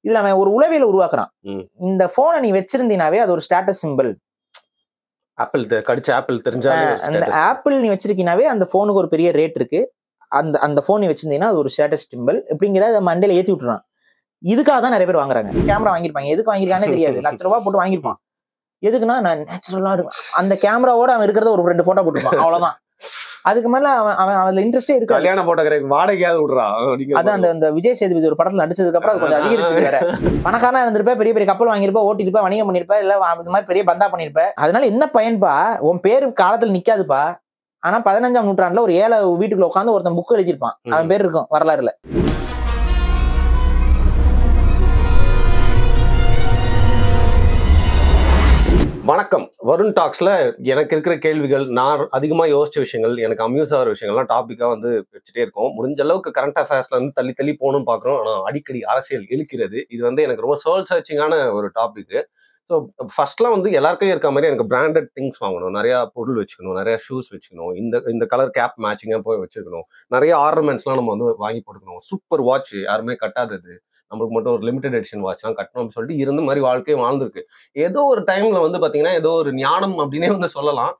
இதுல அவன் ஒரு உளவியல் உருவாக்குறான். இந்த போனை நீ வச்சிருந்தீனாவே அது ஒரு ஸ்டேட்டஸ் சிம்பிள். ஆப்பிள் கடிச்ச ஆப்பிள் தெரிஞ்சாலே அந்த ஆப்பிள் நீ வச்சிருக்கீனாவே அந்த போனுக்கு ஒரு பெரிய ரேட் இருக்கு. அந்த போன் நீ வச்சிருந்தீங்கன்னா அது ஒரு ஸ்டேட்டஸ் சிம்பிள் இப்படிங்கிறத மண்டையில ஏத்தி விட்டுறான். இதுக்காக தான் நிறைய பேர் வாங்குறாங்க. கேமரா வாங்கிருப்பாங்க, எதுக்கு வாங்கிருக்கானே தெரியாது, ₹1,00,000 போட்டு வாங்கிருப்பான். எதுக்குன்னா நான் நேச்சுரலா இருக்கும் அந்த கேமராவோட அவன் இருக்கிறத ஒரு 2 போட்டோ போட்டுருப்பான், அவ்வளவுதான். அதுக்கு மேல அவன் அதுல இன்ட்ரெஸ்டே இருக்கு. கல்யாண போட்டோகிராஃபி வாடகையாவது விடுறான். அதான் அந்த விஜய் சேதுபதி ஒரு படத்துல நடிச்சதுக்கு அப்புறம் அது கொஞ்சம் அதிகரிச்சு வேற. பணக்காரனா இருந்திருப்ப, பெரிய பெரிய கப்பல் வாங்கியிருப்ப, ஓட்டிருப்ப, வணிகம் பண்ணிருப்ப, இல்ல இந்த மாதிரி பெரிய பந்தா பண்ணிருப்ப. அதனால என்ன பயன்பா? உன் பேரு காலத்துல நிக்காதுப்பா. ஆனா 15ஆம் நூற்றாண்டுல ஒரு ஏழை வீட்டுக்குள்ள உட்காந்து ஒருத்தன் புக் எழுதியிருப்பான், அவன் பேர் இருக்கும் வரலாறுல. வணக்கம். வருண் டாக்ஸ்ல எனக்கு இருக்கிற கேள்விகள், நான் அதிகமா யோசிச்ச விஷயங்கள், எனக்கு அம்யூஸ் ஆகிற விஷயங்கள்லாம் டாபிக்கா வந்து வச்சுட்டே இருக்கோம். முடிஞ்ச அளவுக்கு கரண்ட் அஃபேர்ஸ்ல இருந்து தள்ளி தள்ளி போகணும்னு பாக்குறோம். ஆனா அடிக்கடி அரசியல் இழுக்கிறது. இது வந்து எனக்கு ரொம்ப சோல் சர்ச்சிங்கான ஒரு டாபிக். ஸோ ஃபர்ஸ்ட்லாம் வந்து எல்லாருக்கும் இருக்க மாதிரி எனக்கு பிராண்டட் திங்ஸ் வாங்கணும், நிறைய பொருள் வச்சுக்கணும், நிறைய ஷூஸ் வச்சுக்கணும், இந்த கலர் கேப் மேட்சிங்கா போய் வச்சுக்கணும், நிறைய ஆர்னமெண்ட்ஸ்லாம் நம்ம வந்து வாங்கி போட்டுக்கணும், சூப்பர் வாட்ச் யாருமே கட்டாதது, நம்மளுக்கு மட்டும் ஒரு லிமிடெட் எடிஷன் வாட்ச்லாம் கட்டணும்னு சொல்லிட்டு இருந்த மாதிரி வாழ்க்கையை வாழ்ந்துருக்கு. ஏதோ ஒரு டைம்ல வந்து பாத்தீங்கன்னா ஏதோ ஒரு ஞானம் அப்படின்னே வந்து சொல்லலாம்,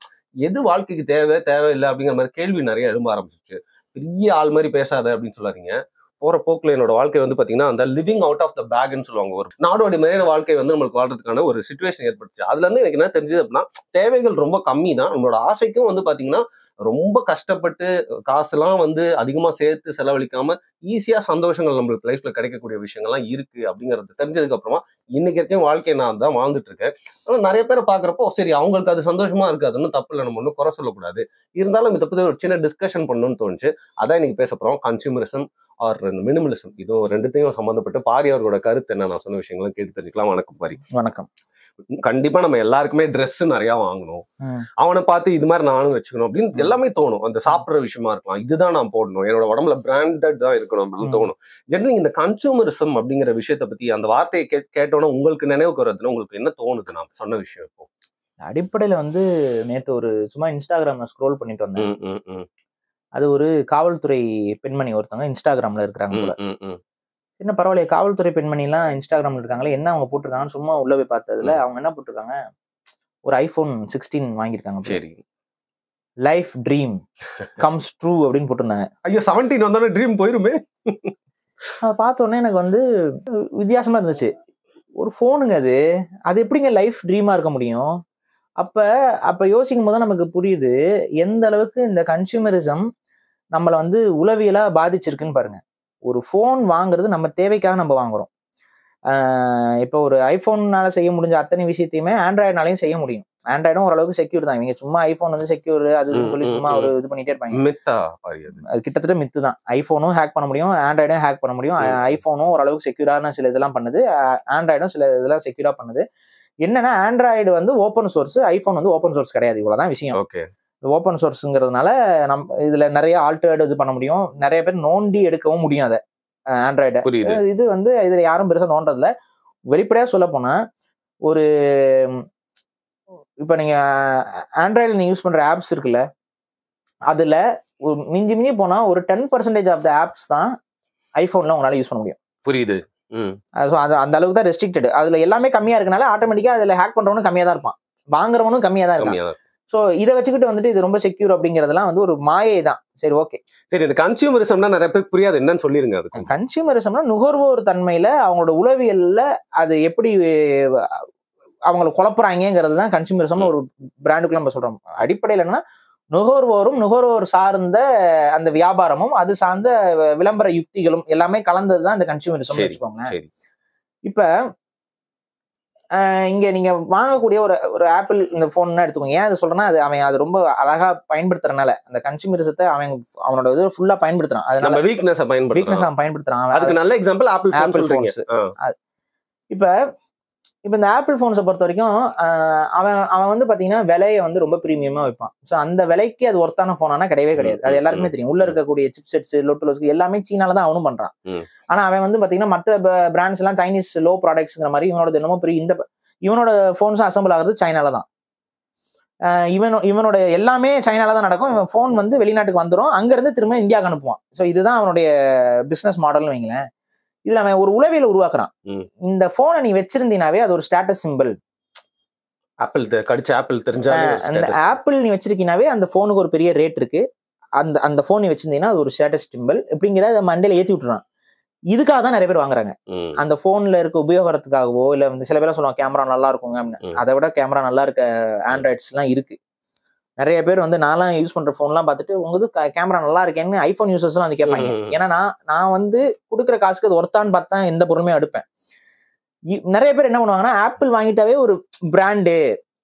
எது வாழ்க்கைக்கு தேவையில்லை அப்படிங்கிற மாதிரி கேள்வி நிறைய எழும்ப ஆரம்பிச்சிச்சு. பெரிய ஆள் மாதிரி பேசாத அப்படின்னு சொல்லாதீங்க. போற போக்குல என்னோட வாழ்க்கை வந்து பாத்தீங்கன்னா அந்த லிவிங் அவுட் ஆஃப் த பேக்னு சொல்லுவாங்க, ஒரு நாடோடி மாதிரியான வாழ்க்கை வந்து நம்மளுக்கு வாழ்றதுக்கான ஒரு சிச்சுவேஷன் ஏற்பட்டுச்சு. அதுல இருந்து எனக்கு என்ன தெரிஞ்சது அப்படின்னா, தேவைகள் ரொம்ப கம்மி தான், நம்மளோட ஆசைக்கும் வந்து பாத்தீங்கன்னா ரொம்ப கஷ்டப்பட்டு காசுலாம் வந்து அதிகமா சேர்த்து செலவழிக்காம ஈஸியா சந்தோஷங்கள் நம்மளுக்கு லைஃப்ல கிடைக்கக்கூடிய விஷயங்கள்லாம் இருக்கு அப்படிங்கறது தெரிஞ்சதுக்கு அப்புறமா இன்னைக்கு வரைக்கும் வாழ்க்கையை நான் தான் வாழ்ந்துட்டு இருக்கேன். ஆனா நிறைய பேரை பாக்குறப்போ சரி அவங்களுக்கு அது சந்தோஷமா இருக்கு, அது ஒன்றும் தப்பு இல்லை, நம்ம ஒன்றும் குறை சொல்லக்கூடாது. இருந்தாலும் இதை பத்தி ஒரு சின்ன டிஸ்கஷன் பண்ணணும்னு தோணுச்சு. அதான் இன்னைக்கு பேச போறோம், கன்சியூமரிசம் ஆர் மினிமலிசம். இதுவும் ரெண்டுத்தையும் சம்பந்தப்பட்டு பாரி அவர்களோட கருத்து என்ன, நான் சொன்ன விஷயங்களும் கேட்டு தெரிஞ்சுக்கலாம். வணக்கம் பாரி. வணக்கம். கண்டிப்பா நம்ம எல்லாருக்குமே ட்ரெஸ் நிறைய வாங்கணும், அவனை பார்த்து இது மாதிரி நானும் வச்சுக்கணும் அப்படின்னு எல்லாமே தோணும். அந்த சாப்பிடுற விஷயமா இருக்கலாம், இதுதான் நான் போடணும், என்னோட உடம்புல பிராண்டட் தான் இருக்கணும் அப்படின்னு தோணும். ஜெனரலி இந்த கன்சூமரிசம் அப்படிங்கிற விஷயத்த பத்தி, அந்த வார்த்தையை கேட்டோன்னா உங்களுக்கு நினைவுக்கு வர்றதுன்னா உங்களுக்கு என்ன தோணுது நான் சொன்ன விஷயம்? இப்போ அடிப்படையில வந்து நேத்து ஒரு சும்மா இன்ஸ்டாகிராம்ல ஸ்க்ரோல் பண்ணிட்டு வந்தேன். அது ஒரு காவல்துறை பெண்மணி ஒருத்தவங்க இன்ஸ்டாகிராம்ல இருக்கிறாங்க போல. என்ன பரவாயில்லையே, காவல்துறை பெண்மணி எல்லாம் இன்ஸ்டாகிராம்ல இருக்காங்களே, என்ன அவங்க போட்டிருக்காங்கன்னு சும்மா உள்ள போய் பார்த்ததுல அவங்க என்ன போட்டிருக்காங்க, ஒரு iPhone 16 வாங்கியிருக்காங்க. சரி, லைஃப் ட்ரீம் கம்ஸ் ட்ரூ அப்படின்னு போட்டிருந்தாங்க. ஐயோ 17 வந்தாலும் ட்ரீம் போயிருமே. அதை பார்த்த உடனே எனக்கு வந்து வித்தியாசமா இருந்துச்சு. ஒரு போனுங்க அது எப்படிங்க லைஃப் ட்ரீமா இருக்க முடியும்? அப்ப யோசிக்கும் போது நமக்கு புரியுது எந்த அளவுக்கு இந்த கன்சியூமரிசம் நம்மளை வந்து உளவியலா பாதிச்சிருக்குன்னு பாருங்க. ஒரு போன் வாங்குறது நம்ம தேவைக்காக நம்ம வாங்குறோம். இப்போ ஒரு ஐபோன்னால செய்ய முடிஞ்ச அத்தனை விஷயத்தையுமே ஆண்ட்ராய்டுனாலையும் செய்ய முடியும். ஆண்ட்ராய்டும் ஓரளவுக்கு செக்யூர் தான். இவங்க சும்மா ஐபோன் வந்து செக்யூர் அதுன்னு சொல்லி சும்மா ஒரு இது பண்ணிட்டே இருப்பாங்க. அது கிட்டத்தட்ட மித்து தான். ஐபோனும் ஹேக் பண்ண முடியும், ஆண்ட்ராய்டும் ஹேக் பண்ண முடியும். ஐபோனும் ஓரளவுக்கு செக்யூரான சில இதெல்லாம் பண்ணுது, ஆண்ட்ராய்டும் சில இதெல்லாம் செக்யூரா பண்ணுது. என்னன்னா ஆண்ட்ராய்டு வந்து ஓப்பன் சோர்ஸ், ஐபோன் வந்து ஓப்பன் சோர்ஸ் கிடையாது. இவ்வளவுதான் விஷயம். ஓப்பன் சோர்ஸ்ங்கிறதுனால இதுல நிறைய ஆல்டர்டு இது பண்ண முடியும், நிறைய பேர் நோண்டி எடுக்கவும் முடியும் அதை ஆண்ட்ராய்டை. இது வந்து இதுல யாரும் பெருசா நோண்டதில்ல. வெளிப்படையா சொல்ல போனா ஒரு இப்ப நீங்க ஆண்ட்ராய்டில் நீங்க யூஸ் பண்ற ஆப்ஸ் இருக்குல்ல, அதுல மிஞ்சி மிஞ்சி போனா ஒரு 10% ஆஃப் த ஆப்ஸ் தான் ஐபோன்ல உங்களால யூஸ் பண்ண முடியும். புரியுது. அந்த அளவுக்கு தான் ரெஸ்ட்ரிக்டட். அதுல எல்லாமே கம்மியா இருக்கனால ஆட்டோமேட்டிக்கா அதுல ஹேக் பண்றவனும் கம்மியா தான் இருப்பான், வாங்குறவனும் கம்மியா தான் இருப்பான். சோ இதை வச்சுக்கிட்டு வந்துட்டு இது ரொம்ப செக்யூர் அப்படிங்கறதெல்லாம் வந்து ஒரு மாயை தான். சரி, ஓகே. சரி, இந்த கன்சியூமரிசம்னா நிறைய பேருக்கு புரியாது, என்னன்னு சொல்லிருங்க. அது கன்சியூமரிசம்னா நுகர்வோர் தன்மையில அவங்களோட உளவியல்ல அது எப்படி அவங்களை குழப்புறாங்கிறது தான் கன்சியூமரிசம். ஒரு பிராண்டுக்குள்ள நம்ம சொல்றோம். அடிப்படையில் என்னன்னா நுகர்வோர் சார்ந்த அந்த வியாபாரமும் அது சார்ந்த விளம்பர யுக்திகளும் எல்லாமே கலந்ததுதான் இந்த கன்சியூமரிசம் வச்சுக்கோங்க. இப்ப இங்க நீங்க வாங்கக்கூடிய ஒரு ஆப்பிள் இந்த போன் எடுத்துக்கோங்க. ஏன் அது சொல்றேன்னா, அவன் அது ரொம்ப அழகா பயன்படுத்துறதுனால அந்த கன்சியூமரிசத்தை அவனோட இது ஃபுல்லா பயன்படுத்துறான். அதனால வீக்னஸ் அவன் பயன்படுத்துறான். அதுக்கு நல்ல எக்ஸாம்பிள் ஆப்பிள் போன்ஸ். இப்ப இந்த ஆப்பிள் போன்ஸை பொறுத்த வரைக்கும் அவன் வந்து பாத்தீங்கன்னா விலையை வந்து ரொம்ப பிரீமியமா வைப்பான். ஸோ அந்த விலைக்கு அது ஒர்த்தான போனானா கிடையவே கிடையாது. அது எல்லாருக்குமே தெரியும். உள்ள இருக்கக்கூடிய சிப்செட்ஸ், லோட்டோஸ் எல்லாமே சீனால தான் அவனும் பண்றான். ஆனா அவன் வந்து பாத்தீங்கன்னா மற்ற பிராண்ட்ஸ் எல்லாம் சைனீஸ் லோ ப்ராடக்ட்ஸ்ங்கிற மாதிரி இவனோட என்னமோ பெரிய இவனோட போன்ஸும் அசம்பிள் ஆகுறது சைனால தான். இவனோட எல்லாமே சைனால தான் நடக்கும். இவன் போன் வந்து வெளிநாட்டுக்கு வந்துடும், அங்க இருந்து திரும்ப இந்தியாவுக்கு அனுப்புவான். ஸோ இதுதான் அவனுடைய பிசினஸ் மாடல்னு வைங்களேன். இதுல அவன் ஒரு உளவியல் உருவாக்குறான். இந்த போனை நீ வச்சிருந்தீனாவே அது ஒரு ஸ்டேட்டஸ் சிம்பிள். ஆப்பிள் கடிச்ச ஆப்பிள் தெரிஞ்சாலே அந்த ஆப்பிள் நீ வச்சிருக்கீனாவே அந்த போனுக்கு ஒரு பெரிய ரேட் இருக்கு. அந்த போன் நீ வச்சிருந்தீங்கன்னா அது ஒரு ஸ்டேட்டஸ் சிம்பிள் இப்படிங்கிறத மண்டையில ஏத்தி விட்டுறான். இதுக்காக தான் நிறைய பேர் வாங்குறாங்க. அந்த போன்ல இருக்க உபயோகத்துக்காகவோ இல்ல சில பேர் சொல்லுவாங்க கேமரா நல்லா இருக்குங்க அப்படின்னு. அதை விட கேமரா நல்லா இருக்க ஆண்ட்ராய்ட்ஸ் எல்லாம் இருக்கு. நிறைய பேர் வந்து நான்லாம் யூஸ் பண்ற போன்லாம் பார்த்துட்டு உங்களுக்கு கேமரா நல்லா இருக்கேன்னு ஐபோன் யூசர்ஸ் எல்லாம் வந்து கேட்பாங்க. ஏன்னா நான் வந்து கொடுக்குற காசுக்கு அது ஒர்த்தான்னு பார்த்தா எந்த பொருளுமே எடுப்பேன். நிறைய பேர் என்ன பண்ணுவாங்கன்னா ஆப்பிள் வாங்கிட்டாவே ஒரு பிராண்டு.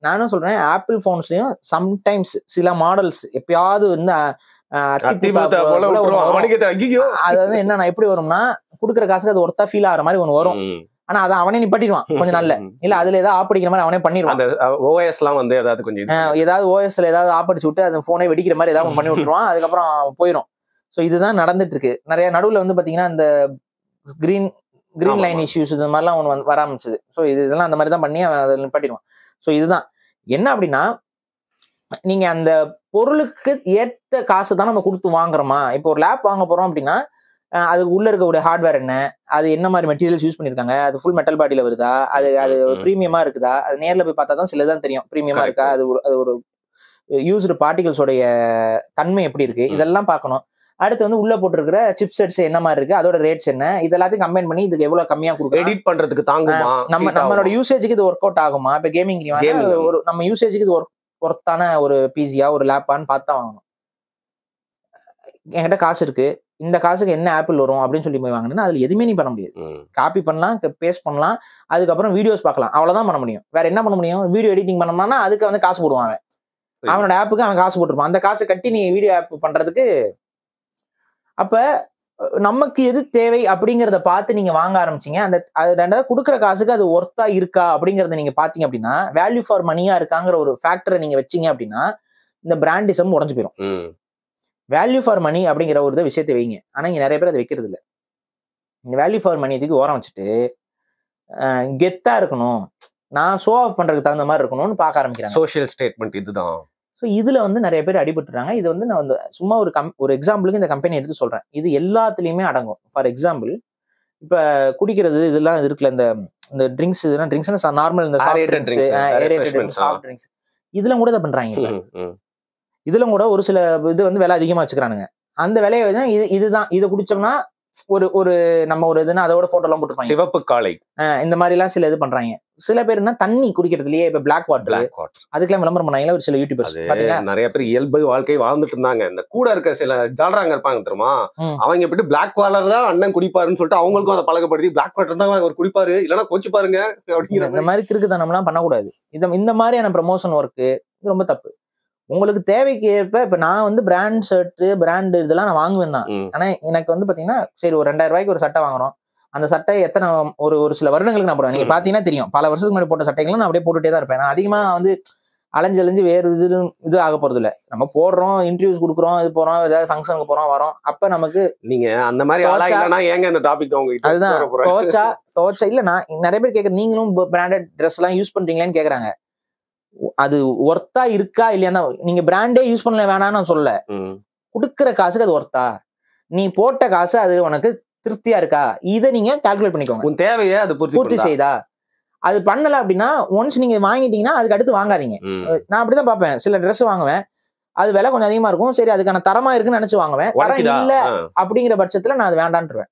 நானும் சொல்றேன் ஆப்பிள் போன்ஸ்லயும் சம்டைம்ஸ் சில மாடல்ஸ் எப்பயாவது வந்து அது வந்து என்ன எப்படி வரும்னா குடுக்குற காசுக்கு அது ஒர்த்தா ஃபீல் ஆகிற மாதிரி ஒண்ணு வரும். ஆனா அதை அவனே நிப்பாட்டிடுவான் கொஞ்சம் நாள்ல. இல்ல அதுல ஏதாவது ஆப்படிக்கிற மாதிரி அவனே பண்ணிடுவான். ஓஎஸ் எல்லாம் வந்து ஏதாவது ஓஎஸ்ல ஏதாவது ஆப்படிச்சு விட்டு அந்த போனே வெடிக்கிற மாதிரி ஏதாவது பண்ணி விட்டுருவான். அதுக்கப்புறம் போயிடும். ஸோ இதுதான் நடந்துட்டு இருக்கு. நிறைய நடுவுல வந்து பாத்தீங்கன்னா இந்த கிரீன் லைன் இஷ்யூஸ் இது மாதிரிலாம் ஒன்று வர ஆரம்பிச்சது. ஸோ இதெல்லாம் அந்த மாதிரி தான் பண்ணி அவன் அதை நிப்பாட்டிடுவான். ஸோ இதுதான் என்ன அப்படின்னா நீங்க அந்த பொருளுக்கு ஏற்ற காசு தான் நம்ம கொடுத்து வாங்குறோமா. இப்போ ஒரு லேப் வாங்க போறோம் அப்படின்னா அது உள்ள இருக்கக்கூடிய ஹார்ட்வேர் என்ன, அது என்ன மாதிரி மெட்டீரியல்ஸ் யூஸ் பண்ணிருக்காங்க, அது ஃபுல் மெட்டல் பாடியில வருதா, அது பிரீமியமா இருக்குதா, அது நேர்ல போய் பார்த்தா தான் சிலதான் தெரியும் பிரீமியமா இருக்கா, அது ஒரு யூஸ்டு பார்ட்டிகல்ஸோடைய தன்மை எப்படி இருக்கு, இதெல்லாம் பார்க்கணும். அடுத்து வந்து உள்ள போட்டிருக்கிற சிப் செட்ஸ் என்ன மாதிரி இருக்கு, அதோட ரேட்ஸ் என்ன, இதெல்லாத்தையும் கம்பைன் பண்ணி இதுக்கு எவ்வளவு கம்மியா கொடுக்கும், எடிட் பண்றதுக்கு தாங்குமா, நம்மளோட யூசேஜுக்கு இது ஒர்க் அவுட் ஆகுமா. இப்ப கேமிங் ஒரு நம்ம யூசேஜுக்கு இது ஒர்த்தான ஒரு பிசியா ஒரு லேப்பான்னு பார்த்தா வாங்கணும். என்கிட்ட காசு இருக்கு, இந்த காசுக்கு என்ன ஆப்பிள் வரும் அப்படின்னு சொல்லி போய் வாங்கினா அதுல எதுவுமே நீ பண்ண முடியாது. காப்பி பண்ணலாம், பேஸ்ட் பண்ணலாம், அதுக்கப்புறம் வீடியோஸ் பார்க்கலாம், அவ்வளவுதான் பண்ண முடியும். வேற என்ன பண்ண முடியும்? வீடியோ எடிட்டிங் பண்ணோம்னா அதுக்கு வந்து காசு போடுவான். அவனோட ஆப்புக்கு அவன் காசு போட்டுருப்பான். அந்த காசு கட்டி நீ வீடியோ ஆப் பண்றதுக்கு. அப்ப நமக்கு எது தேவை அப்படிங்கிறத பார்த்து நீங்க வாங்க ஆரம்பிச்சீங்க. அது ரெண்டாவது கொடுக்குற காசுக்கு அது ஒர்த்தா இருக்கா அப்படிங்கறத நீங்க பாத்தீங்க அப்படின்னா வேல்யூ ஃபார் மணியா இருக்காங்கிற ஒரு ஃபேக்டரை நீங்க வச்சீங்க அப்படின்னா இந்த பிராண்டிசம் உடஞ்சு போயிடும். வேல்யூ ஃபார் மணி அப்படிங்கிற ஒரு விஷயத்தை வைங்க. ஆனா இங்க நிறைய பேர் அதை வைக்கிறது இல்லை. இந்த வேல்யூ ஃபார் மணி இதுக்கு ஓரம் வச்சுட்டு கெத்தா இருக்கணும், நான் ஷோ ஆஃப் பண்றதுக்கு தகுந்த மாதிரி இருக்கணும்னு பார்க்க ஆரம்பிக்கிறேன். சோஷியல் ஸ்டேட்மெண்ட் இதுதான். ஸோ இதுல வந்து நிறைய பேர் அடிபட்டுறாங்க. இது வந்து நான் வந்து சும்மா ஒரு எக்ஸாம்பிளுக்கு இந்த கம்பெனி எடுத்து சொல்றேன். இது எல்லாத்துலயுமே அடங்கும். ஃபார் எக்ஸாம்பிள் இப்ப குடிக்கிறது இதெல்லாம் இருக்குல்ல, இந்த ட்ரிங்க்ஸ், இதெல்லாம் ட்ரிங்க்ஸ் நார்மல் இந்த சாஃப்ட் ட்ரிங்க்ஸ் இதுல கூட இதை பண்றாங்க. இதுல கூட ஒரு சில இது வந்து விலை அதிகமா வச்சுக்கிறானுங்க. அந்த விலையை தான் இதுதான் இதை குடிச்சோம்னா ஒரு நம்ம ஒரு இதுனா அதோட போட்டோ எல்லாம் போட்டுருப்பாங்க, சிவப்பு காலை இந்த மாதிரி எல்லாம் சில இது பண்றாங்க. சில பேர்னா தண்ணி குடிக்கிறதுலயே இப்ப பிளாக் வாட்டர் அதுக்கெல்லாம் விளம்பரம் பண்ணாங்களா ஒரு சில யூடியூபர்ஸ். நிறைய பேர் இயல்பு வாழ்க்கை வாழ்ந்துட்டு இருந்தாங்க. இந்த கூட இருக்க சில ஜாலராங்க இருப்பாங்க தெரியுமா, அவங்க எப்படி பிளாக் வாட்டர் தான் அண்ணன் குடிப்பாருன்னு சொல்லிட்டு அவங்களுக்கும் அதை பழக்கப்படுத்தி பிளாக் வாட்டர் தான் அவர் குடிப்பாரு இல்லைன்னா கொஞ்சி பாருங்க அப்படிங்கிற இந்த மாதிரி இருக்குதனம்லாம் பண்ணக்கூடாது. இந்த மாதிரியான ப்ரமோஷன் ஒர்க்கு ரொம்ப தப்பு. உங்களுக்கு தேவைக்கு ஏற்ப இப்ப நான் வந்து பிராண்ட் ஷர்ட் பிராண்ட் இதெல்லாம் நான் வாங்குவேன் தான். ஆனா எனக்கு வந்து பாத்தீங்கன்னா சரி ஒரு 2000 ரூபாய்க்கு ஒரு சட்டை வாங்குறோம், அந்த சட்டை எத்தனை ஒரு சில வருடங்களுக்கு நான் போடுவேன். நீங்க பாத்தீங்கன்னா தெரியும், பல வருஷத்துக்கு முன்னாடி போட்ட சட்டைகளும் நான் அப்படியே போட்டுட்டே தான் இருப்பேன். நான் அதிகமா வந்து அலைஞ்சு வேறு இது ஆக போறது இல்லை. நம்ம போடுறோம், இன்டர்வியூஸ் கொடுக்குறோம், இது போறோம், ஏதாவது ஃபங்க்ஷனுக்கு போறோம் வரோம், அப்ப நமக்கு நீங்க அந்த மாதிரி ஏங்க இந்த டாபிக் அதுதான் தோச்சா இல்ல. நான் நிறைய பேர் கேட்கறேன், நீங்களும் பிராண்டட் ட்ரெஸ் எல்லாம் யூஸ் பண்றீங்களான்னு கேக்குறாங்க. அது ஒர்த்தா இருக்கா இல்லையா? நீங்க பிராண்டே யூஸ் பண்ணல வேணாம்னு சொல்லல, குடுக்கிற காசுக்கு அது ஒர்த்தா, நீ போட்ட காசு அது உனக்கு திருப்தியா இருக்கா, இதை நீங்க கால்குலேட் பண்ணிக்கோங்க. உன் தேவையை அது பூர்த்தி செய்தா. அது பண்ணல அப்படின்னா ஒன்ஸ் நீங்க வாங்கிட்டீங்கன்னா அதுக்கு அடுத்து வாங்காதீங்க. நான் அப்படிதான் பார்ப்பேன். சில ட்ரெஸ் வாங்குவேன், அது விலை கொஞ்சம் அதிகமா இருக்கும், சரி அதுக்கான தரமா இருக்குன்னு நினைச்சு வாங்குவேன். தரம் இல்ல அப்படிங்கிற பட்சத்துல நான் அது வேண்டான்ட்டுருவேன்.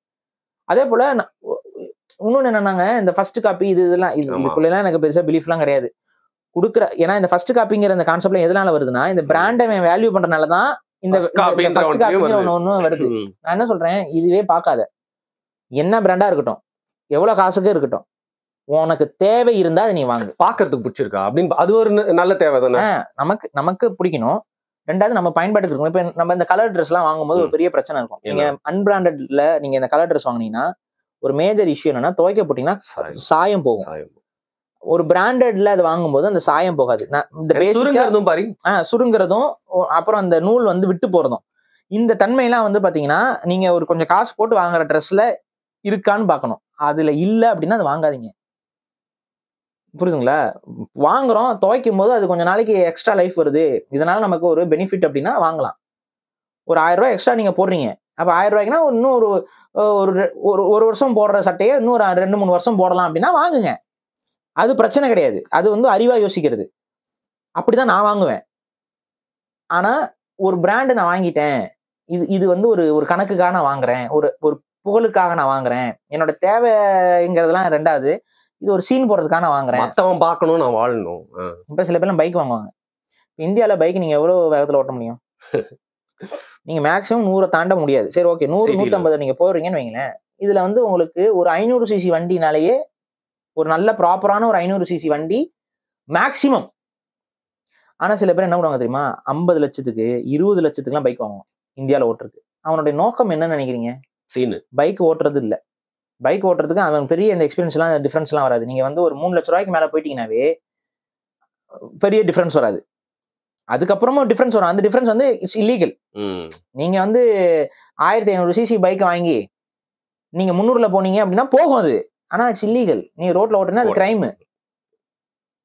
அதே போல இன்னொன்னு என்னன்னாங்க, இந்த ஃபர்ஸ்ட் காப்பி இதெல்லாம் இதுக்குள்ள எனக்கு பெருசா பிலீஃப் எல்லாம் கிடையாது. குடுக்குற ஏன்னா இந்த ஃபர்ஸ்ட் காப்பிங்கிற இந்த கான்செப்ட்ல எதனால வருதுன்னா இந்த பிராண்டை வேல்யூ பண்றதுனாலதான் இந்த ஃபர்ஸ்ட் காப்பிங்கிற ஒண்ணு வருது. நான் என்ன சொல்றேன், இதுவே பார்க்காத, என்ன பிராண்டா இருக்கட்டும், எவ்வளவு காசுக்கு இருக்கட்டும், உனக்கு தேவை இருந்தா அதை நீ வாங்கு. பாக்குறதுக்கு பிடிச்சிருக்கா அப்படின்னு அது ஒரு நல்ல தேவை தானே. நமக்கு பிடிக்கணும். ரெண்டாவது நம்ம பயன்பாட்டுக்கு இருக்கும். இப்ப நம்ம இந்த கலர் ட்ரெஸ் எல்லாம் வாங்கும்போது ஒரு பெரிய பிரச்சனை இருக்கும். நீங்க அன்பிராண்டட்ல நீங்க இந்த கலர் ட்ரெஸ் வாங்கினீங்கன்னா ஒரு மேஜர் இஷ்யூ என்னன்னா துவைக்க போட்டீங்கன்னா சாயம் போகும். ஒரு பிராண்டட்ல அது வாங்கும்போது அந்த சாயம் போகாது. இந்த சுருங்கிறதும் அப்புறம் அந்த நூல் வந்து விட்டு போறதும் இந்த தன்மையெல்லாம் வந்து பாத்தீங்கன்னா நீங்க ஒரு கொஞ்சம் காசு போட்டு வாங்குற ட்ரெஸ்ல இருக்கான்னு பாக்கணும். அதுல இல்ல அப்படின்னா அது வாங்காதீங்க. புரியுதுங்களா? வாங்குறோம், துவைக்கும் போது அது கொஞ்சம் நாளைக்கு எக்ஸ்ட்ரா லைஃப் வருது, இதனால நமக்கு ஒரு பெனிஃபிட் அப்படின்னா வாங்கலாம். ஒரு 1000 ரூபாய் எக்ஸ்ட்ரா நீங்க போடுறீங்க, அப்ப 1000 ரூபாய்க்குன்னா இன்னும் ஒரு ஒரு வருஷம் போடுற சட்டையை இன்னும் ஒரு 2-3 வருஷம் போடலாம் அப்படின்னா வாங்குங்க. அது பிரச்சனை கிடையாது. அது வந்து அறிவா யோசிக்கிறது. அப்படிதான் நான் வாங்குவேன். ஆனா ஒரு பிராண்ட் நான் வாங்கிட்டேன். இது வந்து ஒரு கணக்குக்காக நான் வாங்குறேன். ஒரு ஒரு புகழுக்காக நான் வாங்குறேன். என்னோட தேவைங்கிறதெல்லாம் 2வது. இது ஒரு சீன் போடுறதுக்காக நான் வாங்குறேன். மத்தவன் பார்க்கணும், நான் வாழணும். இப்ப சில பேர்லாம் பைக் வாங்குவாங்க. இந்தியால பைக் நீங்க எவ்வளவு வேகத்துல ஓட்ட முடியும்? நீங்க மேக்ஸிமம் 100 தாண்ட முடியாது. சரி ஓகே 100, 150 நீங்க போறீங்கன்னு வைங்களேன். இதுல வந்து உங்களுக்கு ஒரு 500 சிசி வண்டினாலேயே ஒரு நல்ல ப்ராப்பரான ஒரு 500 சிசி வண்டி மேக்ஸிமம். ஆனா சில பேர் என்ன பண்ணுவாங்க தெரியுமா? 50 லட்சத்துக்கு 20 லட்சத்துக்குலாம் பைக் வாங்குவான் இந்தியால ஓட்டுறதுக்கு. அவனுடைய நோக்கம் என்னன்னு நினைக்கிறீங்க? சீனு. பைக் ஓட்டுறது இல்ல. பைக் ஓட்டுறதுக்கு அவன் பெரிய இந்த எக்ஸ்பீரியன்ஸ்லாம் டிஃபரன்ஸ்லாம் வராது. நீங்க வந்து ஒரு 3 லட்சம் ரூபாய்க்கு மேல போயிட்டீங்கன்னாவே பெரிய டிஃபரன்ஸ் வராது. அதுக்கப்புறமும் டிஃபரன்ஸ் வரும். அந்த டிஃபரன்ஸ் வந்து இட்ஸ் இல்லீகல். நீங்க வந்து 1500 சிசி பைக் வாங்கி நீங்க 300ல போனீங்க அப்படின்னா போகும் அது. ஆனா இட்ஸ் இல்லீகல். நீ ரோட்ல ஓட்டுனா அது கிரைம்.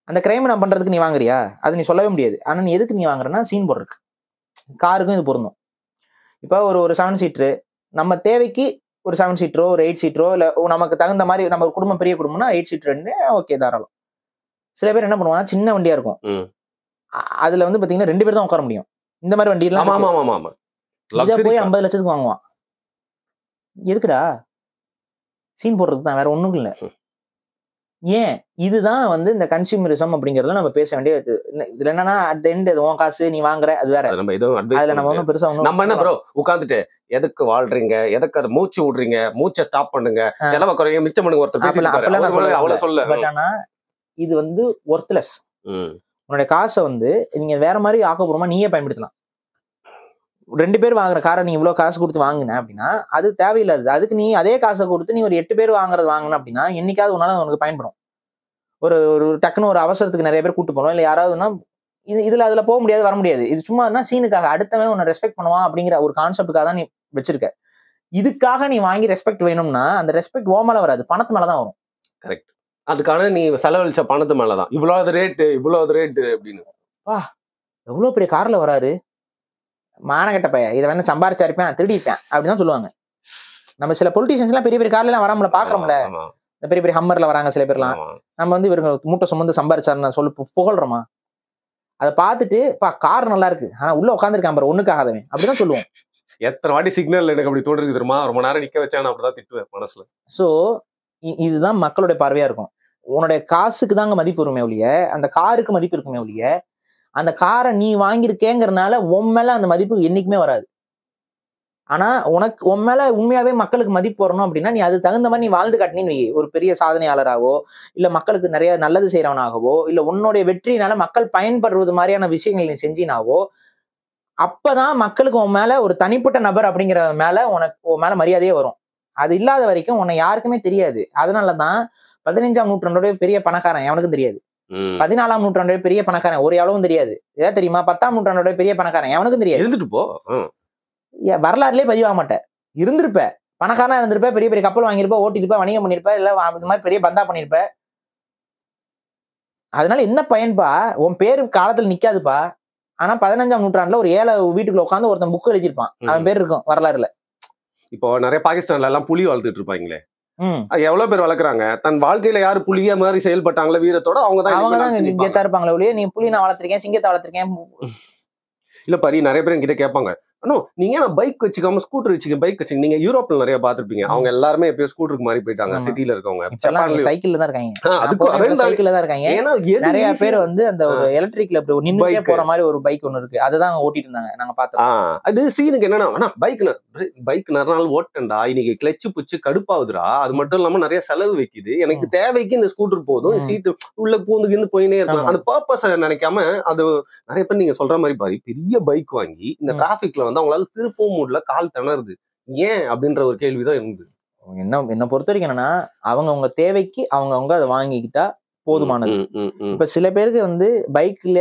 அந்த கிரைம் நான் பண்றதுக்கு நீ வாங்குறியா? அது நீ சொல்லவே முடியாது. ஆனா நீ எதுக்கு நீ வாங்குறன்னா சீன் போடுறதுக்கு. காருக்கும் இது பொருந்தும். இப்ப ஒரு 7 சீட்டர் நம்ம தேவைக்கு ஒரு 7 சீட்டரோ ஒரு 8 சீட்டரோ இல்ல நமக்கு தகுந்த மாதிரி நம்ம குடும்பம் பெரிய குடும்பம்னா 8 சீட்டர் ஓகே தாராளம். சில பேர் என்ன பண்ணுவாங்க சின்ன வண்டியா இருக்கும். அதுல வந்து பாத்தீங்கன்னா 2 பேர் தான் உட்கார முடியும். இந்த மாதிரி வண்டி எல்லாம் இத போய் 50 லட்சத்துக்கு வாங்குவான். எதுக்குடா? சீன் போடுறது தான், வேற ஒண்ணும் இல்ல. ஏன் இதுதான் வந்து இந்த கன்சியூமரிசம் அப்படிங்கறதுல நம்ம பேச வேண்டிய இதுல என்னன்னா அட் தி எண்ட் உன் காசு நீ வாங்குற அது வேற. அதுல நம்ம ஒன்னும் பெருசா நம்ம என்ன ப்ரோ உட்கார்ந்துட்டு எதுக்கு வாழ்றீங்க, எதுக்கு அதை மூச்சு விடுறீங்க, மூச்சை ஸ்டாப் பண்ணுங்க, செலவை குறைங்க, மிச்சம் பண்ணுங்க ஒருத்தர் சொல்ல. பட் ஆனா இது வந்து ஒர்த்லெஸ். உன்னுடைய காசை வந்து நீங்க வேற மாதிரி ஆக்கப்பூர்வமா நீயே பயன்படுத்தலாம். 2 பேர் வாங்குற காரை நீ இவ்வளவு காசு கொடுத்து வாங்கின அப்படின்னா அது தேவையில்லாது. அதுக்கு நீ அதே காசை கொடுத்து நீ ஒரு 8 பேர் வாங்கின அப்படின்னா என்னைக்காவது உன்னால உனக்கு பயன்படும். ஒரு டக்குன்னு ஒரு அவசரத்துக்கு நிறைய பேர் கூட்டு போனோம் இல்ல யாராவதுன்னா அதுல போக முடியாது, வர முடியாது. இது சும்மா சீனுக்காக அடுத்தவன் உன்னை ரெஸ்பெக்ட் பண்ணுவான் அப்படிங்கிற ஒரு கான்செப்டுக்காக தான் நீ வச்சிருக்க. இதுக்காக நீ வாங்கி ரெஸ்பெக்ட் வேணும்னா அந்த ரெஸ்பெக்ட் ஓ மேல வராது, பணத்து மேலதான் வரும். கரெக்ட். அதுக்கான நீ செலவழிச்ச பணத்து மேலதான் இவ்வளவு ரேட்டு அப்படின்னு. வா எவ்வளவு பெரிய கார்ல வராரு, மானகட்ட பையன், இதை வேணா சம்பாரிச்சா இருப்பேன் திருடிப்பேன் அப்படிதான் சொல்லுவாங்க. நம்ம சில பொலிட்டீஷியன்ஸ் எல்லாம் பெரிய பெரிய கார்ல எல்லாம் வராமல பாக்குறோம்ல, இந்த பெரிய பெரிய ஹம்மர்ல வராங்க சில பேர்லாம். நம்ம வந்து இவங்க மூட்டை சுமந்து சம்பாரிச்சாருன்னு சொல்லி புகழ்றோமா? அதை பார்த்துட்டு கார் நல்லா இருக்கு ஆனா உள்ள உட்காந்துருக்கான் பாரு ஒண்ணுக்காகாதவன் அப்படிதான் சொல்லுவோம். எத்தனை வாட்டி சிக்னல் எனக்கு அப்படி தோன்றது தெரியுமா? ரொம்ப நேரம் நிக்க வச்சானு அப்படிதான் திட்டுவேன் மனசுல. சோ இதுதான் மக்களுடைய பார்வையா இருக்கும். உன்னுடைய காசுக்கு தாங்க மதிப்பு வருமே ஒழிய அந்த காருக்கு மதிப்பு இருக்குமே ஒழிய அந்த காரை நீ வாங்கியிருக்கேங்கிறனால உன் மேல அந்த மதிப்பு என்னைக்குமே வராது. ஆனா உன் மேல உண்மையாவே மக்களுக்கு மதிப்பு வரணும் அப்படின்னா நீ அது தகுந்த மாதிரி நீ வாழ்ந்து காட்டினு ஒரு பெரிய சாதனையாளராகவோ இல்ல மக்களுக்கு நிறைய நல்லது செய்யறவனாகவோ இல்ல உன்னுடைய வெற்றியினால மக்கள் பயன்படுறது மாதிரியான விஷயங்கள் நீ செஞ்சினாவோ அப்பதான் மக்களுக்கு உன் மேல ஒரு தனிப்பட்ட நபர் அப்படிங்கிற மேல உன் மேல மரியாதையே வரும். அது இல்லாத வரைக்கும் உன்னை யாருக்குமே தெரியாது. அதனாலதான் 15ஆம் நூற்றாண்டோட பெரிய பணக்காரன் எவனுக்கும் தெரியாது. 14ஆம் நூற்றாண்டோட பெரிய பணக்காரன் ஒரு எவ்வளவும் தெரியாது. ஏதாவது தெரியுமா? 10ஆம் நூற்றாண்டோட பெரிய பணக்காரன் எவனுக்கும் தெரியாது. இருந்துட்டு போ, வரலாறுலயே பதிவாக மாட்டேன். இருந்திருப்ப, பணக்காரனா இருந்திருப்ப, பெரிய பெரிய கப்பல் வாங்கியிருப்ப, ஓட்டிருப்ப, வணிகம் பண்ணிருப்ப, இல்ல இந்த மாதிரி பெரிய பந்தா பண்ணிருப்ப. அதனால என்ன பயன்பா? உன் பேரு காலத்துல நிக்காதுப்பா. ஆனா 15ஆம் நூற்றாண்டுல ஒரு ஏழை வீட்டுக்குள்ள உட்காந்து ஒருத்தன் புக் எழுதிருப்பான், அவன் பேர் இருக்கும் வரலாறுல. இப்போ நிறைய பாகிஸ்தான்ல எல்லாம் புலி வளர்த்துட்டு இருப்பாங்களே, எவ்வளவு பேர் வளர்க்குறாங்க. தன் வாழ்க்கையில யாரு புலிய மாதிரி செயல்பட்டாங்களோ வீரத்தோட அவங்கதான் கெத்தா இருப்பாங்களே ஒழிய நீ புலி நான் வளர்த்திருக்கேன், சிங்கத்தை வளர்த்திருக்கேன் இல்ல பாரி. நிறைய பேர் என்கிட்ட கேட்பாங்க, நீங்க பைக் வச்சுக்காம ஸ்கூட்டர் வச்சுக்க, பைக் வச்சுக்க. நீங்க யூரோப்ல நிறைய பாத்துருப்பீங்க, அவங்க எல்லாருமே எப்பயும் ஸ்கூட்டருக்கு மாறி போயிட்டாங்க. சிட்டில இருக்கவங்க சைக்கிள்ல தான் இருக்காங்க, சைக்கிள்ல தான் இருக்காங்க. நிறைய பேர் வந்து அந்த ஒரு எலக்ட்ரிக்ல நின்னுட்டே போற மாதிரி ஒரு பைக் ஒண்ணு இருக்கு, அதுதான் ஓட்டிட்டு இருந்தாங்க, நாங்க பார்த்தோம். அது சீனுக்கு என்னன்னா பைக் நிறைய நாள் ஓட்டண்டா, இன்னைக்கு கிளச்சு புச்சு கடுப்பாவுதுரா. அது மட்டும் இல்லாம நிறைய செலவு வைக்குது. எனக்கு தேவைக்கு இந்த ஸ்கூட்டர் போதும், சீட்டு உள்ள பூந்துக்கின்னு போயினே இருக்கலாம். அந்த பர்பஸ் நினைக்காம அது நிறைய பேர் நீங்க சொல்ற மாதிரி பாரு பெரிய பைக் வாங்கி இந்த டிராபிக்ல வந்து அவங்களால திருப்பவும் முடியல, கால் திணறுது. ஏன் அப்படின்ற ஒரு கேள்விதான் இருந்தது. என்ன பொறுத்த வரைக்கும் என்னன்னா அவங்க தேவைக்கு அவங்க அதை வாங்கிக்கிட்டா போதுமானது. இப்ப சில பேருக்கு வந்து பைக்ல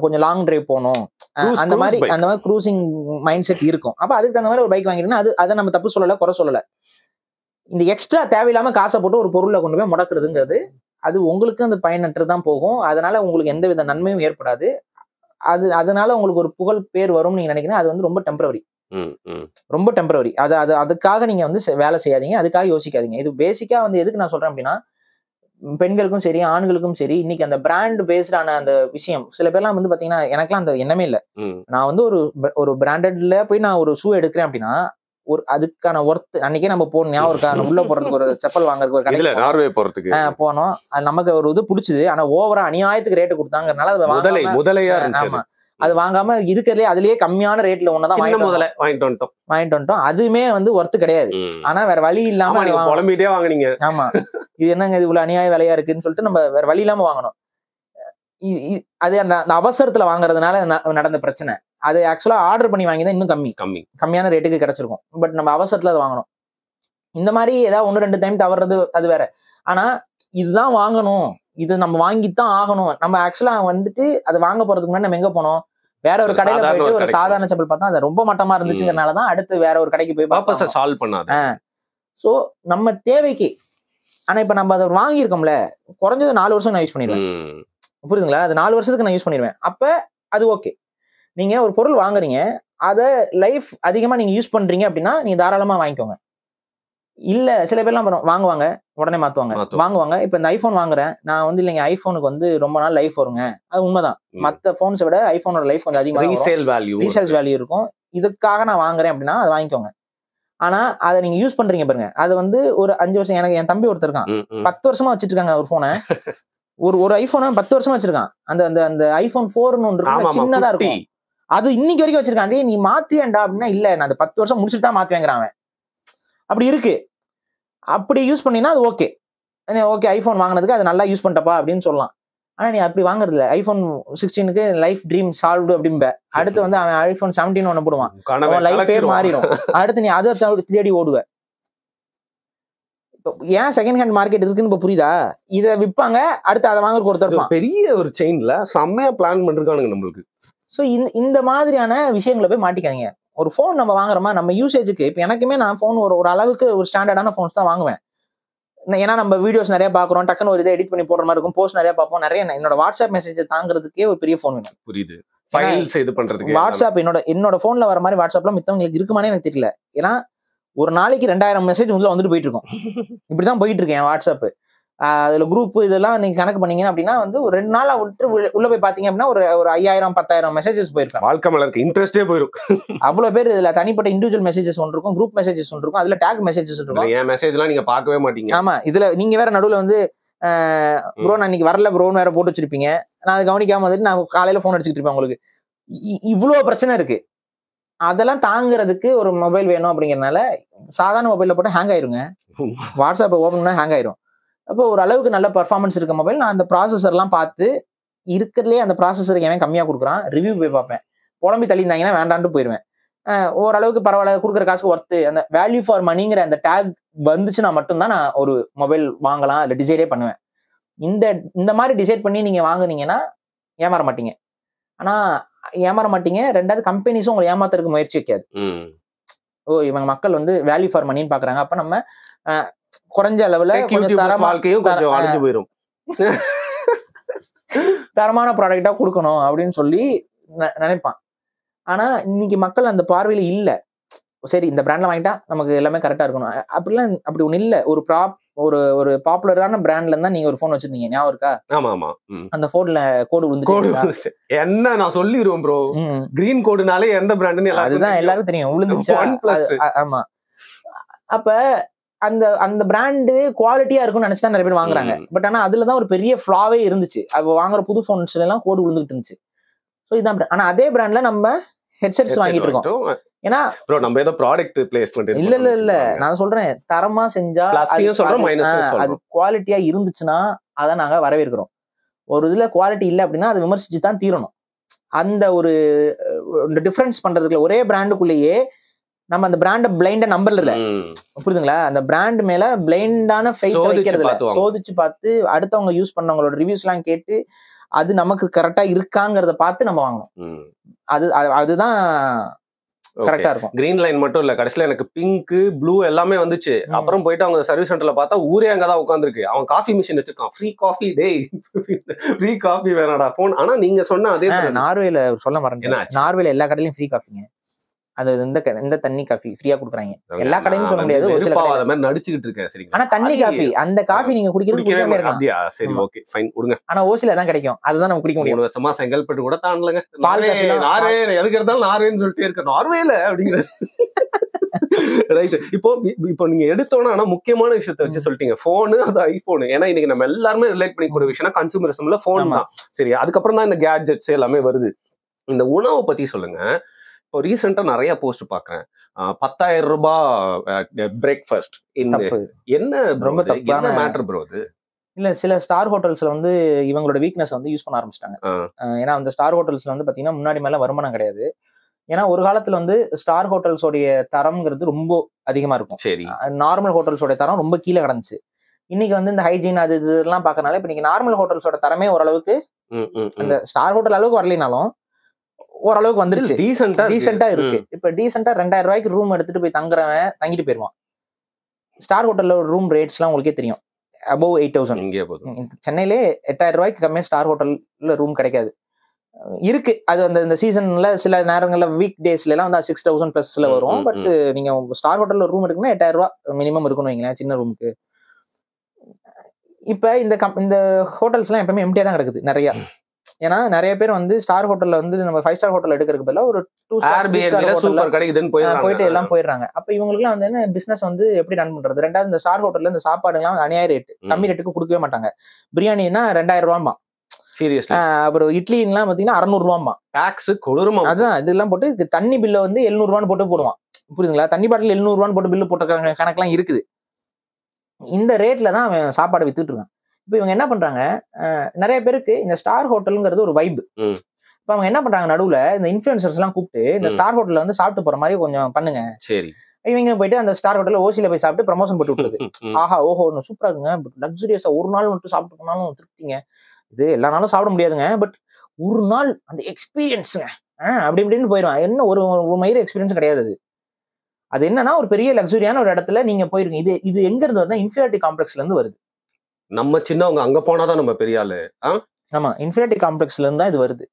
கொஞ்சம் லாங் டிரைவ் போகணும், அந்த மாதிரி க்ரூசிங் மைண்ட் செட் இருக்கும். அப்ப அதுக்கு தகுந்த மாதிரி ஒரு பைக் வாங்கிட்டீங்கன்னா அதை நம்ம தப்பு சொல்லல, குறை சொல்லல. இந்த எக்ஸ்ட்ரா தேவையில்லாம காசை போட்டு ஒரு பொருளை கொண்டு போய் முடக்குறதுங்கிறது அது உங்களுக்கு அந்த பயனற்று தான் போகும். அதனால உங்களுக்கு எந்த வித நன்மையும் ஏற்படாது. அதனால உங்களுக்கு ஒரு புகழ் பேர் வரும்னு நீங்க நினைக்கிறீங்க, அது வந்து ரொம்ப டெம்பரவரி. ரொம்ப டெம்பரவரி. அதுக்காக நீங்க வந்து வேலை செய்யாதீங்க, அதுக்காக யோசிக்காதீங்க. இது பேசிக்கா வந்து எதுக்கு நான் சொல்றேன் அப்படின்னா, பெண்களுக்கும் சரி ஆண்களுக்கும் சரி இன்னைக்கு அந்த பிராண்ட் பேஸ்டான அந்த விஷயம் சில பேர்லாம் வந்து பாத்தீங்கன்னா எனக்குலாம் அந்த எண்ணமே இல்லை. நான் வந்து ஒரு பிராண்டட்ல போய் நான் ஒரு ஷூ எடுக்கிறேன் அப்படின்னா ஒரு அதுக்கான ஒர்த் அன்னைக்கே நம்ம போகணும் ஞாபகம் இருக்கா? உள்ள போறதுக்கு ஒரு செப்பல் வாங்குறதுக்கு ஒரு கடையில நார்வே போறதுக்கு போனோம். நமக்கு ஒரு இது பிடிச்சது. ஆனா ஓவரா அநியாயத்துக்கு ரேட்டு கொடுத்தாங்கறதுனால முதலையா ஆமா அது வாங்காம இருக்கிறதுலே அதுலயே கம்மியான ரேட்ல ஒன்னதான் வாங்கிட்டு வந்துட்டோம். அதுவுமே வந்து ஒர்த்து கிடையாது. ஆனா வேற வழி இல்லாம புலம்பிட்டே வாங்குனீங்க. ஆமா இது என்னங்க இது இவ்வளவு அநியாய விலையா இருக்குன்னு சொல்லிட்டு நம்ம வேற வழி இல்லாம வாங்கணும். அது அந்த அவசரத்துல வாங்குறதுனால நடந்த பிரச்சனை. அது ஆக்சுவலா ஆர்டர் பண்ணி வாங்கிதான் இன்னும் கம்மியான ரேட்டுக்கு கிடைச்சிருக்கும். பட் நம்ம அவசரத்துல அதை வாங்கணும். இந்த மாதிரி ஏதாவது 1-2 டைம் தவறுறது அது வேற. ஆனா இதுதான் வாங்கணும், இது நம்ம வாங்கித்தான் ஆகணும். நம்ம ஆக்சுவலா வந்துட்டு அதை வாங்க போறதுக்கு முன்னாடி நம்ம எங்க போனோம்? வேற ஒரு கடையில போயிட்டு ஒரு சாதாரண செப்பல் பார்த்தா அது ரொம்ப மட்டமா இருந்துச்சுங்கிறனாலதான் அடுத்து வேற ஒரு கடைக்கு போய் சால்வ் பண்ணாது. சோ நம்ம தேவைக்கு. ஆனா இப்ப நம்ம அதை வாங்கியிருக்கோம்ல, குறைஞ்சது 4 வருஷம் நான் யூஸ் பண்ணிடுவேன். புரியுதுங்களா? அது 4 வருஷத்துக்கு நான் யூஸ் பண்ணிடுவேன். அப்ப அது ஓகே. நீங்க ஒரு பொருள் வாங்குறீங்க, அதை லைஃப் அதிகமா நீங்க யூஸ் பண்றீங்க அப்படின்னா நீங்க தாராளமா வாங்கிக்கோங்க. இல்ல சில பேர்லாம் வாங்குவாங்க உடனே வாங்குவாங்க. இப்ப இந்த ஐபோன் வாங்குறேன் நான் வந்து இல்லைங்க ஐபோனுக்கு வந்து ரொம்ப நாள் லைஃப் வருங்க. அது உண்மைதான். மத்த போன்ஸை விட ஐபோனோட லைஃப் கொஞ்சம் அதிகமா ரீசேல் வேல்யூ இருக்கும். இதுக்காக நான் வாங்குறேன் அப்படின்னா அதை வாங்கிக்கோங்க. ஆனா அதை நீங்க யூஸ் பண்றீங்க பாருங்க, அது வந்து ஒரு 5 வருஷம். எனக்கு என் தம்பி ஒருத்தர் இருக்கான், 10 வருஷமா வச்சிட்டு இருக்காங்க ஒரு போனை. ஒரு ஐபோனை 10 வருஷமா வச்சிருக்கான். அந்த ஐபோன் 4 ஒன்று சின்னதா இருக்கும், அது இன்னைக்கு வரைக்கும் வச்சிருக்கான். நீ மாத்தியேன்டா அப்படின்னா இல்ல நான் அந்த 10 வருஷம் முடிச்சுட்டு தான் மாத்துவேங்கிறான். அப்படி இருக்கு. அப்படி யூஸ் பண்ணினா அது ஓகே ஓகே ஐபோன் வாங்கினதுக்கு அது நல்லா யூஸ் பண்ணிட்டப்பா அப்படின்னு சொல்லலாம். ஆனா நீ அப்படி வாங்குறது இல்லை. ஐபோன் 16க்கு லைஃப் ட்ரீம் சால்வ்டு அப்படிம்ப. அடுத்து வந்து அவன் ஐபோன் 17 ஒண்ணு போடுவான், லைஃபே மாறிடும். அடுத்து நீ அதை தேடி ஓடுவ. ஏன் செகண்ட் ஹேண்ட் மார்க்கெட் இருக்குன்னு இப்ப புரியுதா? இதை விற்பாங்க, அடுத்து அதை வாங்குறதுக்கு ஒருத்தர் பெரிய ஒரு செயின்ல செம்மையா பிளான் பண்ணிருக்கானுங்க நம்மளுக்கு. சோ இந்த மாதிரியான விஷயங்களை போய் மாட்டிக்காதீங்க. ஒரு போன் நம்ம வாங்குறோமா நம்ம யூசேஜுக்கு. இப்ப எனக்குமே நான் போன் ஒரு அளவுக்கு ஒரு ஸ்டாண்டர்டான போன்ஸ் தான் வாங்குவேன். ஏன்னா நம்ம வீடியோஸ் நிறைய பாக்குறோம், டக்குன்னு ஒரு இதை எடிட் பண்ணி போடுற மாதிரி இருக்கும், போஸ்ட் நிறைய பார்ப்போம். நிறைய என்னோட வாட்ஸ்அப் மெசேஜ் தாங்கிறதுக்கே ஒரு பெரிய போன் வேணும். புரியுது. ஃபைல்ஸ் இது பண்றதுக்கு வாட்ஸ்அப் என்னோட போன்ல வர மாதிரி வாட்ஸ்அப்ல மித்தவங்களுக்கு இருக்குமானே எனக்கு தெரியல. ஏன்னா ஒரு நாளைக்கு 2000 மெசேஜ் உள்ள வந்துட்டு போயிட்டு இருக்கும். இப்படிதான் போயிட்டு இருக்கேன் வாட்ஸ்அப். அதுல குரூப் இதெல்லாம் நீங்க கணக்கு பண்ணீங்க அப்படின்னா வந்து ஒரு 2 நாளா விட்டு உள்ள போய் பாத்தீங்க அப்படின்னா ஒரு 5000-10,000 மெசேஜஸ் போயிருக்கும். வாழ்க்கை மலருக்கு இன்ட்ரெஸ்டே போயிரும். அவ்வளவு பேர் இதுல தனிப்பட்ட இண்டிவிஜுவல் மெசேஜஸ் ஒன்று இருக்கும், குரூப் மெசேஜஸ் ஒன்று இருக்கும், அதுல டேக் மெசேஜஸ் இருக்கும். என் மெசேஜ் எல்லாம் நீங்க பார்க்கவே மாட்டீங்க. ஆமா இதுல நீங்க வேற நடுவுல வந்து ப்ரோ நான் இன்னைக்கு வரல ப்ரோன்னு வேற போட்டு வச்சிருப்பீங்க. நான் அதை கவனிக்காம வந்துட்டு நான் காலையில போன் அடிச்சுட்டு இருப்பேன். உங்களுக்கு இவ்வளவு பிரச்சனை இருக்கு. அதெல்லாம் தாங்குறதுக்கு ஒரு மொபைல் வேணும் அப்படிங்கறதுனால சாதாரண மொபைல்ல போட்டு ஹேங் ஆயிருங்க. வாட்ஸ்அப் ஓபன் பண்ணா ஹேங் ஆயிரும். அப்போ ஒரு அளவுக்கு நல்ல பெர்ஃபார்மன்ஸ் இருக்க மொபைல் நான் அந்த ப்ராசஸர்லாம் பார்த்து இருக்கிறதுலே அந்த ப்ராசஸருக்கு எவன் கம்மியாக கொடுக்குறான் ரிவ்யூ போய் பார்ப்பேன். புலம்பி தள்ளியிருந்தாங்கன்னா வேண்டான்ட்டு போயிடுவேன். ஓரளவுக்கு பரவாயில்ல கொடுக்குற காசுக்கு ஒர்த்து அந்த வேல்யூ ஃபார் மணிங்கிற அந்த டேக் வந்துச்சுன்னா மட்டும்தான் நான் ஒரு மொபைல் வாங்கலாம் இல்லை டிசைடே பண்ணுவேன். இந்த மாதிரி டிசைட் பண்ணி நீங்கள் வாங்குனீங்கன்னா ஏமாற மாட்டீங்க. ஆனால் ஏமாற மாட்டீங்க. ரெண்டாவது கம்பெனிஸும் உங்களை ஏமாத்துறதுக்கு முயற்சி வைக்காது. இவங்க மக்கள் வந்து வேல்யூ ஃபார் மணின்னு பார்க்குறாங்க, அப்போ நம்ம குறைஞ்ச அளவுல தரமான ப்ராடக்டா கொடுக்கணும் அப்படின்னு சொல்லி நினைப்பான். ஆனா இன்னைக்கு மக்கள் அந்த பார்வையில இல்ல. சரி இந்த பிராண்ட்ல வாங்கிட்டா நமக்கு எல்லாமே கரெக்டா இருக்கணும் அப்படி ஒண்ணு இல்ல. ஒரு பாப்புலரான பிராண்ட்ல இருந்தா நீங்க ஒரு போன் வச்சிருந்தீங்க, ஞாபகம் இருக்கா? ஆமா ஆமா. அந்த போன்ல கோடு விழுந்துச்சு. என்ன நான் சொல்லிடுவேன் ப்ரோ, கிரீன் கோடுனாலே எந்த பிராண்ட்னு அதுதான் எல்லாருக்கும் தெரியும், விழுந்துச்சு. ஆமா. அப்ப அந்த பிராண்டு குவாலிட்டியா இருக்கும்னு நினைச்சுதான் நிறைய பேர் வாங்குறாங்க. பட் ஆனா அதுலதான் ஒரு பெரிய ஃபிளாவே இருந்துச்சு. அப்ப வாங்குற புது போன்ஸ்ல எல்லாம் கோடு விழுந்துட்டு இருந்துச்சு. சோ இதான். ஆனா அதே பிராண்ட்ல நம்ம ஹெட்செட்ஸ் வாங்கிட்டு இருக்கோம். ஏன்னா ப்ரோ நம்ம ஏதோ ப்ராடக்ட் பிளேஸ்மென்ட் இல்ல நான் சொல்றேன், தரமா செஞ்சா அது குவாலிட்டியா இருந்துச்சுன்னா அதை நாங்க வரவேற்கிறோம். ஒரு இதுல குவாலிட்டி இல்லை அப்படின்னா அதை விமர்சிச்சு தான் தீரணும். அந்த ஒரு டிஃபரன்ஸ் பண்றதுக்குள்ள ஒரே பிராண்டுக்குள்ளேயே நம்ம அந்த பிராண்ட பிளைண்டா நம்பர்ல இல்ல, புரியுதுங்களா? அந்த பிராண்ட் மேல பிளைண்டான ஃபெய்த் வைக்கிறது இல்ல. சோதிச்சு பார்த்து அடுத்தவங்க யூஸ் பண்ணவங்களோட ரிவ்யூஸ் எல்லாம் கேட்டு அது நமக்கு கரெக்டா இருக்காங்கிறத பார்த்து நம்ம வாங்கணும். அதுதான் கரெக்டா இருக்கும். கிரீன் லைன் மட்டும் இல்ல, கடைசியில எனக்கு பிங்க் ப்ளூ எல்லாமே வந்துச்சு. அப்புறம் போயிட்டு அவங்க சர்வீஸ் சென்டர்ல பார்த்தா ஊரே அங்கதான் உட்காந்துருக்கு. அவன் காஃபி மிஷின் வச்சிருக்கான், ஃப்ரீ காஃபி. டேய் ஃப்ரீ காஃபி வேணாடா போன். ஆனா நீங்க சொன்ன அதே நார்வேல சொல்ல மறந்தேன், நார்வேல எல்லா கடையிலயும் ஃப்ரீ காஃபிங்க. அது இந்த தண்ணி காஃபி ஃப்ரீயா கொடுக்குறாங்க. எல்லா கடையும் சொல்ல முடியாது, ஒரு சில அந்த மாதிரி நடிச்சுக்கிட்டு இருக்கேன். சரி, ஆனா தண்ணி காஃபி அந்த காஃபி நீங்க குடிக்கிறது அப்படியா? சரி, ஓகே, ஃபைன், கொடுங்க. ஆனா ஓசில தான் கிடைக்கும், அதுதான் நம்ம குடிக்க முடியும். 3 வருஷமா செங்கல்பட்டு கூட தாண்டலங்க. பால் காஃபி நார்வே எதுக்கு எடுத்தாலும் நார்வேன்னு சொல்லிட்டே இருக்க, நார்வேல அப்படிங்கிறது. ரைட். இப்போ நீங்க எடுத்தோன்னா ஆனா முக்கியமான விஷயத்த வச்சு சொல்லிட்டீங்க, போனு, அது ஐபோனு. ஏன்னா இன்னைக்கு நம்ம எல்லாருமே ரிலேட் பண்ணிக்கூடிய விஷயம் கன்சூமரிசம்ல போன் தான். சரி, அதுக்கப்புறம் தான் இந்த கேட்ஜெட்ஸ் எல்லாமே வருது. இந்த உணவை பத்தி சொல்லுங்க. இப்போ ரீசெண்டா நிறைய போஸ்ட் பாக்குறேன், 10,000 ரூபாய் பிரேக்ஃபாஸ்ட். என்ன ரொம்ப தப்பான மேட்டர் ப்ரோ அது? இல்ல, சில ஸ்டார் ஹோட்டல்ஸ்ல வந்து இவங்களோட வீக்னஸ் வந்து யூஸ் பண்ண ஆரம்பிச்சிட்டாங்க. ஏன்னா அந்த ஸ்டார் ஹோட்டல்ஸ்ல வந்து பாத்தீங்கன்னா முன்னாடி மேல வருமானம் கிடையாது. ஏன்னா ஒரு காலத்துல வந்து ஸ்டார் ஹோட்டல்ஸோடைய தரம்ங்கிறது ரொம்ப அதிகமா இருக்கும். சரி, நார்மல் ஹோட்டல்ஸோட தரம் ரொம்ப கீழே கிடந்துச்சு. இன்னைக்கு வந்து இந்த ஹைஜீன் அது இதெல்லாம் பாக்கறனால இப்ப நீங்க நார்மல் ஹோட்டல்ஸோட தரமே ஓரளவுக்கு அந்த ஸ்டார் ஹோட்டல் அளவுக்கு வரலைனாலும் ஓரளவுக்கு வந்துருச்சு, டீசெண்டா இருக்கு. இப்ப டீசெண்டா 2000 ரூபாய்க்கு ரூம் எடுத்துட்டு போய் தங்குறவன் தங்கிட்டு போயிருவான். ஸ்டார் ஹோட்டல்ல ஒரு ரூம் ரேட்ஸ் எல்லாம் உங்களுக்கே தெரியும், அபவ் 8,000. சென்னையிலே 8,000 ரூபாய்க்கு கம்மியா ஸ்டார் ஹோட்டல்ல ரூம் கிடைக்காது. இருக்கு, அது அந்த சீசன்ல சில நேரங்கள்ல வீக் டேஸ்ல எல்லாம் வந்து 6,000 பிளஸ்ல வரும். பட் நீங்க ஸ்டார் ஹோட்டல்ல ரூம் எடுக்கணும்னா 8,000 ரூபாய் மினிமம் இருக்குன்னு வைங்களேன், சின்ன ரூமுக்கு. இப்ப இந்த ஹோட்டல்ஸ் எல்லாம் எப்பவுமே எம்டியா தான் கிடக்குது நிறைய. ஏன்னா நிறைய பேர் வந்து ஸ்டார் ஹோட்டல்ல வந்து நம்ம 5 ஸ்டார் ஹோட்டல் எடுக்கிறதுக்கு பதிலா ஒரு 2 ஸ்டார் போயிட்டு எல்லாம் போயிடுறாங்க. அப்ப இவங்களுக்கு எல்லாம் வந்து என்ன பிசினஸ் வந்து எப்படி ரன் பண்றது? ரெண்டாவது இந்த ஸ்டார் ஹோட்டல்ல இந்த சாப்பாடு எல்லாம் அநியாய ரேட், கம்மி ரேட்டுக்கு கொடுக்கவே மாட்டாங்க. பிரியாணின்னா 2,000 ரூபாய்மா, அப்புறம் இட்லிலாம் பாத்தீங்கன்னா 600 ரூபாய்மா, டாக்ஸ் கொடூரமா. அதான் இதெல்லாம் போட்டு தண்ணி பில்ல வந்து 700 ரூபான்னு போட்டு போடுவான், புரியுதுங்களா? தண்ணி பாட்டில் 700 ரூபான்னு போட்டு பில்லு போட்ட கணக்கெல்லாம் இருக்குது. இந்த ரேட்ல தான் அவன் சாப்பாடு வித்துட்டு இருக்கான். இப்ப இவங்க என்ன பண்றாங்க, நிறைய பேருக்கு இந்த ஸ்டார் ஹோட்டல்ங்கிறது ஒரு வைப். இப்ப அவங்க என்ன பண்றாங்க, நடுவுல இந்த இன்ஃபுளுசர்ஸ் எல்லாம் கூப்பிட்டு இந்த ஸ்டார் ஹோட்டல்ல வந்து சாப்பிட்டு போற மாதிரி கொஞ்சம் பண்ணுங்க. சரி, இவங்க போயிட்டு அந்த ஸ்டார் ஹோட்டல்ல ஓசில போய் சாப்பிட்டு ப்ரமோஷன் போட்டு விட்டுருது. ஆஹா ஓஹோ சூப்பரா இருக்குங்க, லக்ஸுரியஸா ஒரு நாள் மட்டும் சாப்பிட்டு போனாலும் திருப்திங்க, இது எல்லா நாளும் சாப்பிட முடியாதுங்க, பட் ஒரு நாள் அந்த எக்ஸ்பீரியன்ஸுங்க அப்படி இப்படின்னு போயிடும். என்ன ஒரு மயிறு எக்ஸ்பீரியன்ஸ் கிடையாது. அது என்னன்னா ஒரு பெரிய லக்ஸுரியான ஒரு இடத்துல நீங்க போயிருக்கீங்க. இது எங்க இருந்து வருது? இன்ஃபீரியாரிட்டி காம்ப்ளெக்ஸ்ல இருந்து வருது. நம்ம சின்னவங்க அங்க போனாதான் நம்ம பெரிய ஆளு. ஆமா, இன்ஃபீரியாரிட்டி காம்ப்ளெக்ஸ்ல இருந்து தான் இது வருது.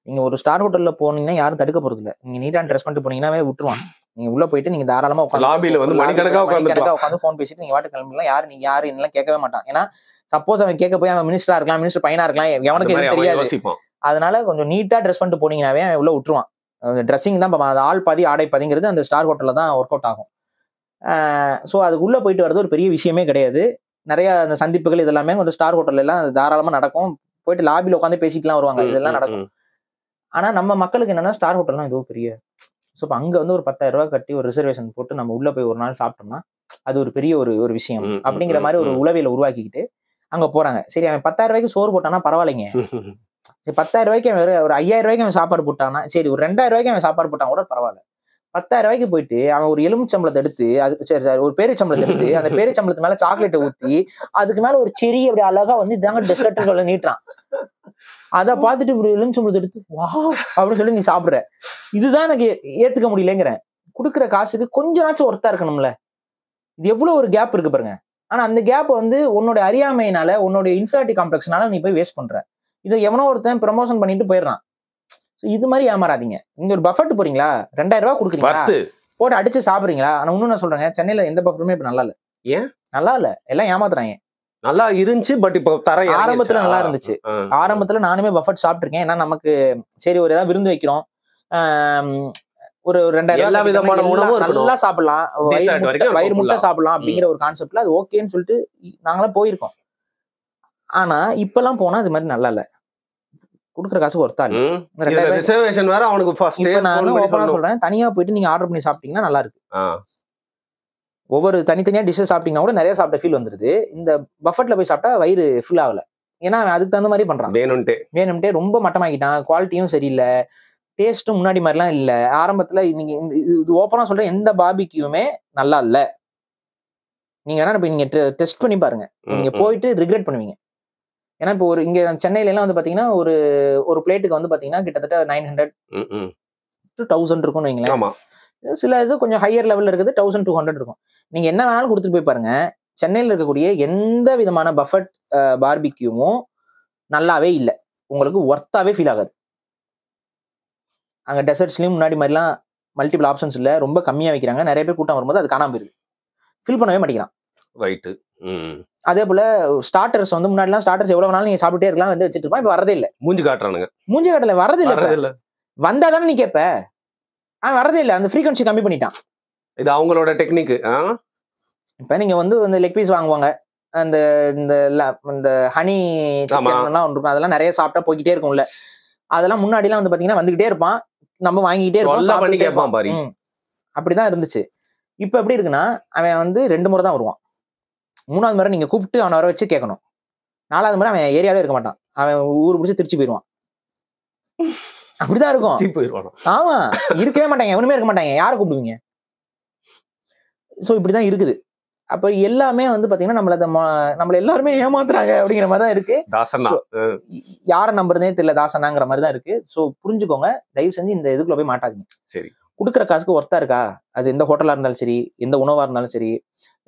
நீங்க ஒரு ஸ்டார் ஹோட்டல்ல போனீங்கன்னா யாரும் தடுக்க போறது இல்ல. நீங்க நீட்டா ட்ரெஸ் பண்ணிட்டு போனீங்கன்னா விட்டுருவாங்க. நீங்க உள்ள போயிட்டு நீங்க தாராளமா உட்காந்து லாபில வந்து மணிக்கணக்கா உட்காந்து போன் பேசிட்டு நீங்க வாட்டு கிளம்பலாம். நீங்க யாரு என்னெல்லாம் கேட்கவே மாட்டான். ஏன்னா சப்போஸ் அவன் கேட்க போய் அவன் மினிஸ்டரா இருக்கலாம், மினிஸ்டர் பையனா இருக்கலாம், எவனுக்கு எதுவும் தெரியாது. அதனால கொஞ்சம் நீட்டா ட்ரெஸ் பண்ணிட்டு போனீங்கன்னாவே அவன் உள்ள விட்டுருவான். ட்ரெஸ்ஸிங் தான் பார்ப்பான். ஆள் பாதி ஆடை பாதிங்கிறது அந்த ஸ்டார் ஹோட்டல்ல தான் ஒர்க் அவுட் ஆகும். ஸோ அதுக்குள்ள போயிட்டு வர்றது ஒரு பெரிய விஷயமே கிடையாது. நிறைய அந்த சந்திப்புகள் இதெல்லாமே கொஞ்சம் ஸ்டார் ஹோட்டல்ல எல்லாம் தாராளமா நடக்கும். போயிட்டு லாபில உட்காந்து பேசிட்டுலாம் வருவாங்க, இதெல்லாம் நடக்கும். ஆனா நம்ம மக்களுக்கு என்னன்னா ஸ்டார் ஹோட்டல்லாம் ஏதோ பெரிய. ஸோ இப்போ அங்க வந்து ஒரு 10,000 ரூபாய் கட்டி ஒரு ரிசர்வேஷன் போட்டு நம்ம உள்ள போய் ஒரு நாள் சாப்பிட்டோம்னா அது ஒரு பெரிய ஒரு விஷயம் அப்படிங்கிற மாதிரி ஒரு உளவியலை உருவாக்கிக்கிட்டு அங்க போறாங்க. சரி, அவன் 10,000 ரூபாய்க்கு சோறு போட்டானா பரவாயில்லைங்க. சரி, 10,000 ரூபாய்க்கு அவன் ஒரு 5,000 ரூபாய்க்கு அவன் சாப்பாடு போட்டானா, சரி ஒரு 2,000 ரூபாய்க்கு அவன் சாப்பாடு போட்டான் கூட பரவாயில்ல. 10,000 ரூபாய்க்கு போயிட்டு அவன் ஒரு எலுமிச்சம்பளத்தை எடுத்து அது சரி ஒரு பேரிச்சம்பளத்தை எடுத்து அந்த பேரிச்சம்பளத்து மேல சாக்லேட்டை ஊத்தி அதுக்கு மேல ஒரு செடி அப்படி அழகா வந்து இதாங்க டெசர்ட் நீட்டுறான். அதை பார்த்துட்டு இப்படி எலுமிச்சம்பளத்தை எடுத்து வா அப்படின்னு சொல்லி நீ சாப்பிடுற. இதுதான் எனக்கு ஏத்துக்க முடியலங்கிறேன். கொடுக்குற காசுக்கு கொஞ்ச நாச்சும் ஒர்த்தா இருக்கணும்ல. இது எவ்வளவு ஒரு கேப் இருக்கு பாருங்க. ஆனா அந்த கேப் வந்து உன்னோட அறியாமையினால உன்னோட இன்ஃபீரியாரிட்டி காம்ப்ளெக்ஸ்னால நீ போய் வேஸ்ட் பண்ற. இதை எவனோ ஒருத்தன் ப்ரமோஷன் பண்ணிட்டு போயிடுறான். இது மாதிரி ஏமாறாதீங்க. நீங்க ஒரு பஃபட் போறீங்களா, 2,000 ரூபாய் கொடுக்குறீங்களா, போட்டு அடிச்சு சாப்பிடுறீங்களா? ஆனா இன்னும் நான் சொல்றேன், சென்னையில எந்த பஃபட்டுமே இப்ப நல்லா இல்ல. ஏன் நல்லா இல்ல? எல்லாம் ஏமாத்துறாங்க. நல்லா இருந்துச்சு, பட் இப்போ தர ஆரம்பத்துல நல்லா இருந்துச்சு. ஆரம்பத்துல நானுமே பஃபட் சாப்பிட்டுருக்கேன். ஏன்னா நமக்கு சரி ஒரு ஏதாவது விருந்து வைக்கிறோம், ஒரு 2,000 எல்லா விதமான உணவும் நல்லா சாப்பிடலாம், வயிறு முட்டை சாப்பிடலாம் அப்படிங்கிற ஒரு கான்செப்ட்ல அது ஓகேன்னு சொல்லிட்டு நாங்களாம் போயிருக்கோம். ஆனா இப்பெல்லாம் போனா அது மாதிரி நல்லா இல்ல. குடுக்குற காசு ஒர்த்தா இல்ல. ரிசர்வேஷன் வேற அவனுக்கு ஃபர்ஸ்ட் நான் ஓபனா சொல்றேன், தனியா போயிட்டு நீங்க ஆர்டர் பண்ணி சாப்பிட்டீங்கன்னா நல்லா இருக்கு. ஒவ்வொரு தனித்தனியா டிஷ்ஷஸ் சாப்பிட்டீங்கன்னா கூட நிறைய சாப்பிட்ட ஃபீல் வந்துருது. இந்த பஃபட்ல போய் சாப்பிட்டா வயிறு ஃபுல் ஆகல. ஏன்னா அதுக்கு தகுந்த மாதிரி பண்றான், வேணும்ட்டே ரொம்ப மட்டமாக்கிட்டான். குவாலிட்டியும் சரியில்லை, டேஸ்ட்டும் முன்னாடி மாதிரிலாம் இல்ல. ஆரம்பத்துல நீங்க இது ஓப்பனா சொல்றேன், எந்த பார்பிக்யூமே நல்லா இல்ல. நீங்க வேணா இப்ப நீங்க டெஸ்ட் பண்ணி பாருங்க, நீங்க போயிட்டு ரிக்ரெட் பண்ணுவீங்க. ஏன்னா இப்போ ஒரு இங்க சென்னையில எல்லாம் வந்து பாத்தீங்கன்னா ஒரு பிளேட்டுக்கு வந்து பாத்தீங்கன்னா கிட்டத்தட்ட 900 to 1000 இருக்கும்னு வைங்களேன். சில இது கொஞ்சம் ஹையர் லெவல்ல இருக்குது, 1200 இருக்கும். நீங்க என்ன வேணாலும் கொடுத்துட்டு போய் பாருங்க, சென்னையில இருக்கக்கூடிய எந்த விதமான பஃபட் பார்பிக்யூவும் நல்லாவே இல்லை, உங்களுக்கு ஒர்த்தாவே ஃபீல் ஆகாது. அங்க டெசர்ட்ஸ்லயும் முன்னாடி மாதிரிலாம் மல்டிபிள் ஆப்ஷன்ஸ் இல்ல, ரொம்ப கம்மியா வைக்கிறாங்க, நிறைய பேர் கூட்டம் வரும்போது அது காணாம போயிருது, ஃபில் பண்ணவே மாட்டேங்கிறான். ரைட்டு. அதே போல ஸ்டார்டர்ஸ் வந்து முன்னாடிலாம் ஸ்டார்டர்ஸ் எவ்வளவு நாள் நீங்க சாப்பிட்டே இருக்கலாம் வந்து வச்சுட்டு இருப்பான், இப்ப வரதே இல்ல. மூஞ்சி காட்டுறானுங்க. மூஞ்சி காட்டல, வரதே இல்ல. வந்தா தானே நீ கேட்ப, வரதே இல்ல. அந்த ஃப்ரீக்வன்சி கம்மி பண்ணிட்டான். இது அவங்களோட டெக்னிக். இப்ப நீங்க வந்து இந்த லெக் பீஸ் வாங்குவாங்க, அந்த இந்த ஹனி சிக்கன் எல்லாம் இருக்கும், அதெல்லாம் நிறைய சாப்பிட்டா போய்கிட்டே இருக்கும்ல. அதெல்லாம் முன்னாடி எல்லாம் வந்து பாத்தீங்கன்னா வந்துகிட்டே இருப்பான், நம்ம வாங்கிட்டே இருப்போம். அப்படிதான் இருந்துச்சு. இப்ப எப்படி இருக்குன்னா, அவன் வந்து 2 முறை தான் வருவான். 3வது முறை நீங்க கூப்பிட்டு அவனை வர வச்சு கேட்கணும். 4வது முறை அவன் ஏரியாவே இருக்க மாட்டான், அவன் ஊர் பிடிச்சி திருச்சி போயிடுவான். அப்படிதான் இருக்கும். ஆமா, இருக்கவே மாட்டாங்க, எவனுமே இருக்க மாட்டாங்க, யாரை கூப்பிடுவீங்க? சோ இப்படிதான் இருக்குது. அப்ப எல்லாமே வந்து பாத்தீங்கன்னா நம்மள எல்லாருமே ஏமாத்துறாங்க அப்படிங்கிற மாதிரி தான் இருக்கு. யாரை நம்புறதே தெரியல, தாசனாங்கிற மாதிரி தான் இருக்கு. சோ புரிஞ்சுக்கோங்க, தயவு செஞ்சு இந்த இதுக்குள்ள போய் மாட்டாதீங்க. சரி, குடுக்குற காசுக்கு ஒர்த்தா இருக்கா? அது எந்த ஹோட்டலா இருந்தாலும் சரி, எந்த உணவா இருந்தாலும் சரி.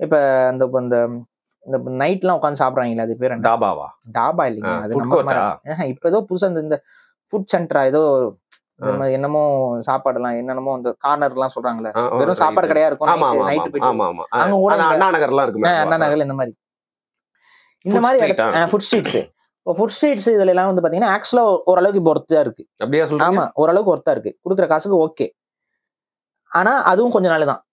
இப்ப இந்த நைட் எல்லாம் உட்காந்து சாப்பிடுறாங்களா, அது பேர் டாபாவா? டாபா இல்லைங்க, அது நம்ம இப்ப ஏதோ புதுசா இந்த ஃபுட் சென்டரா ஏதோ என்னமோ சாப்பாடு எல்லாம் என்னென்னமோ இந்த கார்னர் எல்லாம் சொல்றாங்களே, வெறும் சாப்பாடு கடையா இருக்கும், நைட்டு போயிட்டு அங்க கூட அண்ணா நகர்ல இந்த மாதிரி ஃபுட் ஸ்ட்ரீட்ஸ். ஃபுட் ஸ்ட்ரீட்ஸ் இதுல எல்லாம் வந்து பாத்தீங்கன்னா ஆக்சுவலா ஓரளவுக்கு இப்போ ஒர்த்தா இருக்கு. அப்படியே சொல்றீங்க? ஆமா, ஓரளவுக்கு ஒர்த்தா இருக்கு, குடுக்குற காசுக்கு ஓகே. ஆனா அதுவும் கொஞ்ச நாள் தான்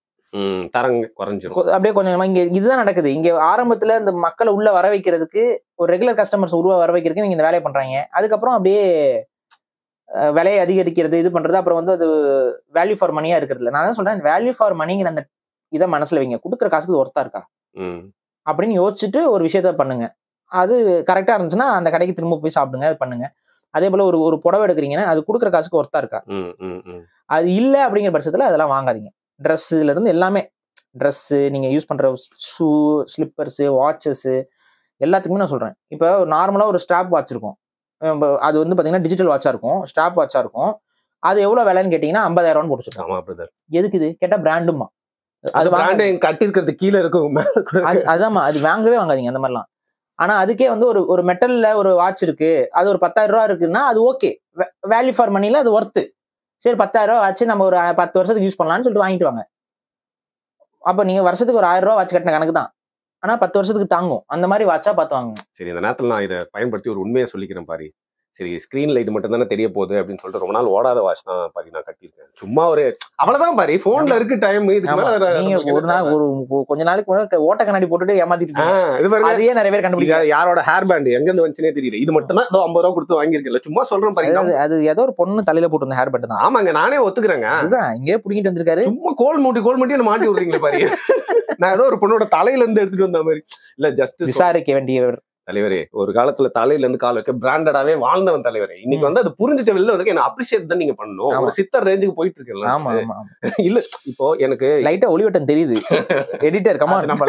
அப்படியே கொஞ்சம் இங்க இதுதான் நடக்குது. இங்க ஆரம்பத்துல இந்த மக்களை உள்ள வர வைக்கிறதுக்கு, ஒரு ரெகுலர் கஸ்டமர்ஸ் உருவா வர வைக்கிறதுக்கு நீங்க இந்த வேலையை பண்றாங்க. அதுக்கப்புறம் அப்படியே விலையை அதிகரிக்கிறது, இது பண்றது, அப்புறம் வந்து அது வேல்யூ ஃபார் மணியா இருக்கிறது. நான் தான் சொல்றேன், வேல்யூ ஃபார் மணிங்கிற அந்த இதை மனசுல வைங்க. குடுக்குற காசுக்கு ஒர்த்தா இருக்கா அப்படின்னு யோசிச்சுட்டு ஒரு விஷயத்த பண்ணுங்க. அது கரெக்டா இருந்துச்சுன்னா அந்த கடைக்கு திரும்ப போய் சாப்பிடுங்க, அது பண்ணுங்க. அதே போல ஒரு புடவை எடுக்கிறீங்கன்னா அது குடுக்குற காசுக்கு ஒர்த்தா இருக்கா? அது இல்ல அப்படிங்கிற பட்சத்துல அதெல்லாம் வாங்காதீங்க. ட்ரெஸ்ல இருந்து எல்லாமே, ட்ரெஸ், நீங்க யூஸ் பண்ற ஷூ, ஸ்லிப்பர்ஸ், வாட்சஸ், எல்லாத்துக்குமே நான் சொல்றேன். இப்போ நார்மலா ஒரு ஸ்ட்ராப் வாட்ச் இருக்கும், அது வந்து பாத்தீங்கன்னா டிஜிட்டல் வாட்சா இருக்கும், ஸ்ட்ராப் வாட்சா இருக்கும். அது எவ்வளவு விலைன்னு கேட்டீங்கன்னா 50,000 போட்டு வச்சிருக்காங்க. எதுக்கு இது கேட்டா பிராண்டுமா, அது கட்டி இருக்கிறது கீழே இருக்கும், அதாம்மா, அது வாங்கவே வாங்காதீங்க அந்த மாதிரிலாம். ஆனா அதுக்கே வந்து ஒரு மெட்டல்ல ஒரு வாட்ச் இருக்கு, அது ஒரு 10,000 இருக்குன்னா அது ஓகே, வேல்யூ ஃபார் மணில அது ஒர்த்து. சரி 10,000 வாட்ச் நம்ம ஒரு 10 வருஷத்துக்கு யூஸ் பண்ணலாம்னு சொல்லிட்டு வாங்கிட்டு வாங்க. அப்ப நீங்க வருஷத்துக்கு ஒரு 1000 வாட்ச் கட்டின கணக்கு தான், ஆனா 10 வருஷத்துக்கு தாங்கும். அந்த மாதிரி வாட்சா பார்த்து வாங்க. சரி, இந்த நேரத்தில் நான் இதை பயன்படுத்தி ஒரு உண்மையை சொல்லிக்கிறேன் பாரி. சரி, ஸ்கிரீன்ல இது மட்டும் தானே தெரிய போகுது அப்படின்னு சொல்லிட்டு ரொம்ப நாள் ஓடாத வாட்ச் தான் பாரி நான் கட்டியிருக்கேன். சும்மா ஒரு அவ்வளவுதான் பாரி, போன்ல இருக்கு டைம். நீங்க ஒரு நாள் ஒரு கொஞ்ச நாளைக்கு ஓட்ட கண்ணாடி போட்டுட்டு ஏமாத்திட்டு அதையே நிறைய பேர் கண்டுபிடிக்காது. யாரோட ஹேர் பேண்ட் எங்க இருந்து வந்துச்சுனே தெரியல. இது மட்டும் தான் 50 ரூபா கொடுத்து வாங்கியிருக்கேன். சும்மா சொல்றேன் பாருங்க, அது ஏதோ ஒரு பொண்ணு தலையில போட்டு ஹேர் பேண்ட் தான். ஆமாங்க, நானே ஒத்துக்கிறேங்க. அதுதான் இங்கே புடிங்கிட்டு வந்திருக்காரு. சும்மா கோல் மூட்டி என்ன மாட்டி விடுறீங்களே பாரு. நான் ஏதோ ஒரு பொண்ணோட தலையில இருந்து எடுத்துட்டு வந்த மாதிரி இல்ல, ஜஸ்ட் விசாரிக்க வேண்டியவர் தலைவரே. ஒரு காலத்துல தலையில இருந்து கால் வைக்க பிராண்டடாவே வாழ்ந்தவன் தலைவரே. இன்னைக்கு வந்து அது புரிஞ்சிச்ச வெளில வந்து என்ன அப்ரிஷியேட் தான் நீங்க பண்ணணும். ஒரு சித்தர் ரேஞ்சுக்கு போயிட்டு இருக்கேன். ஆமா இல்ல, இப்போ எனக்கு லைட்டா ஒளிவட்டம் தெரியுது. எடிட்டர் கமா நம்ம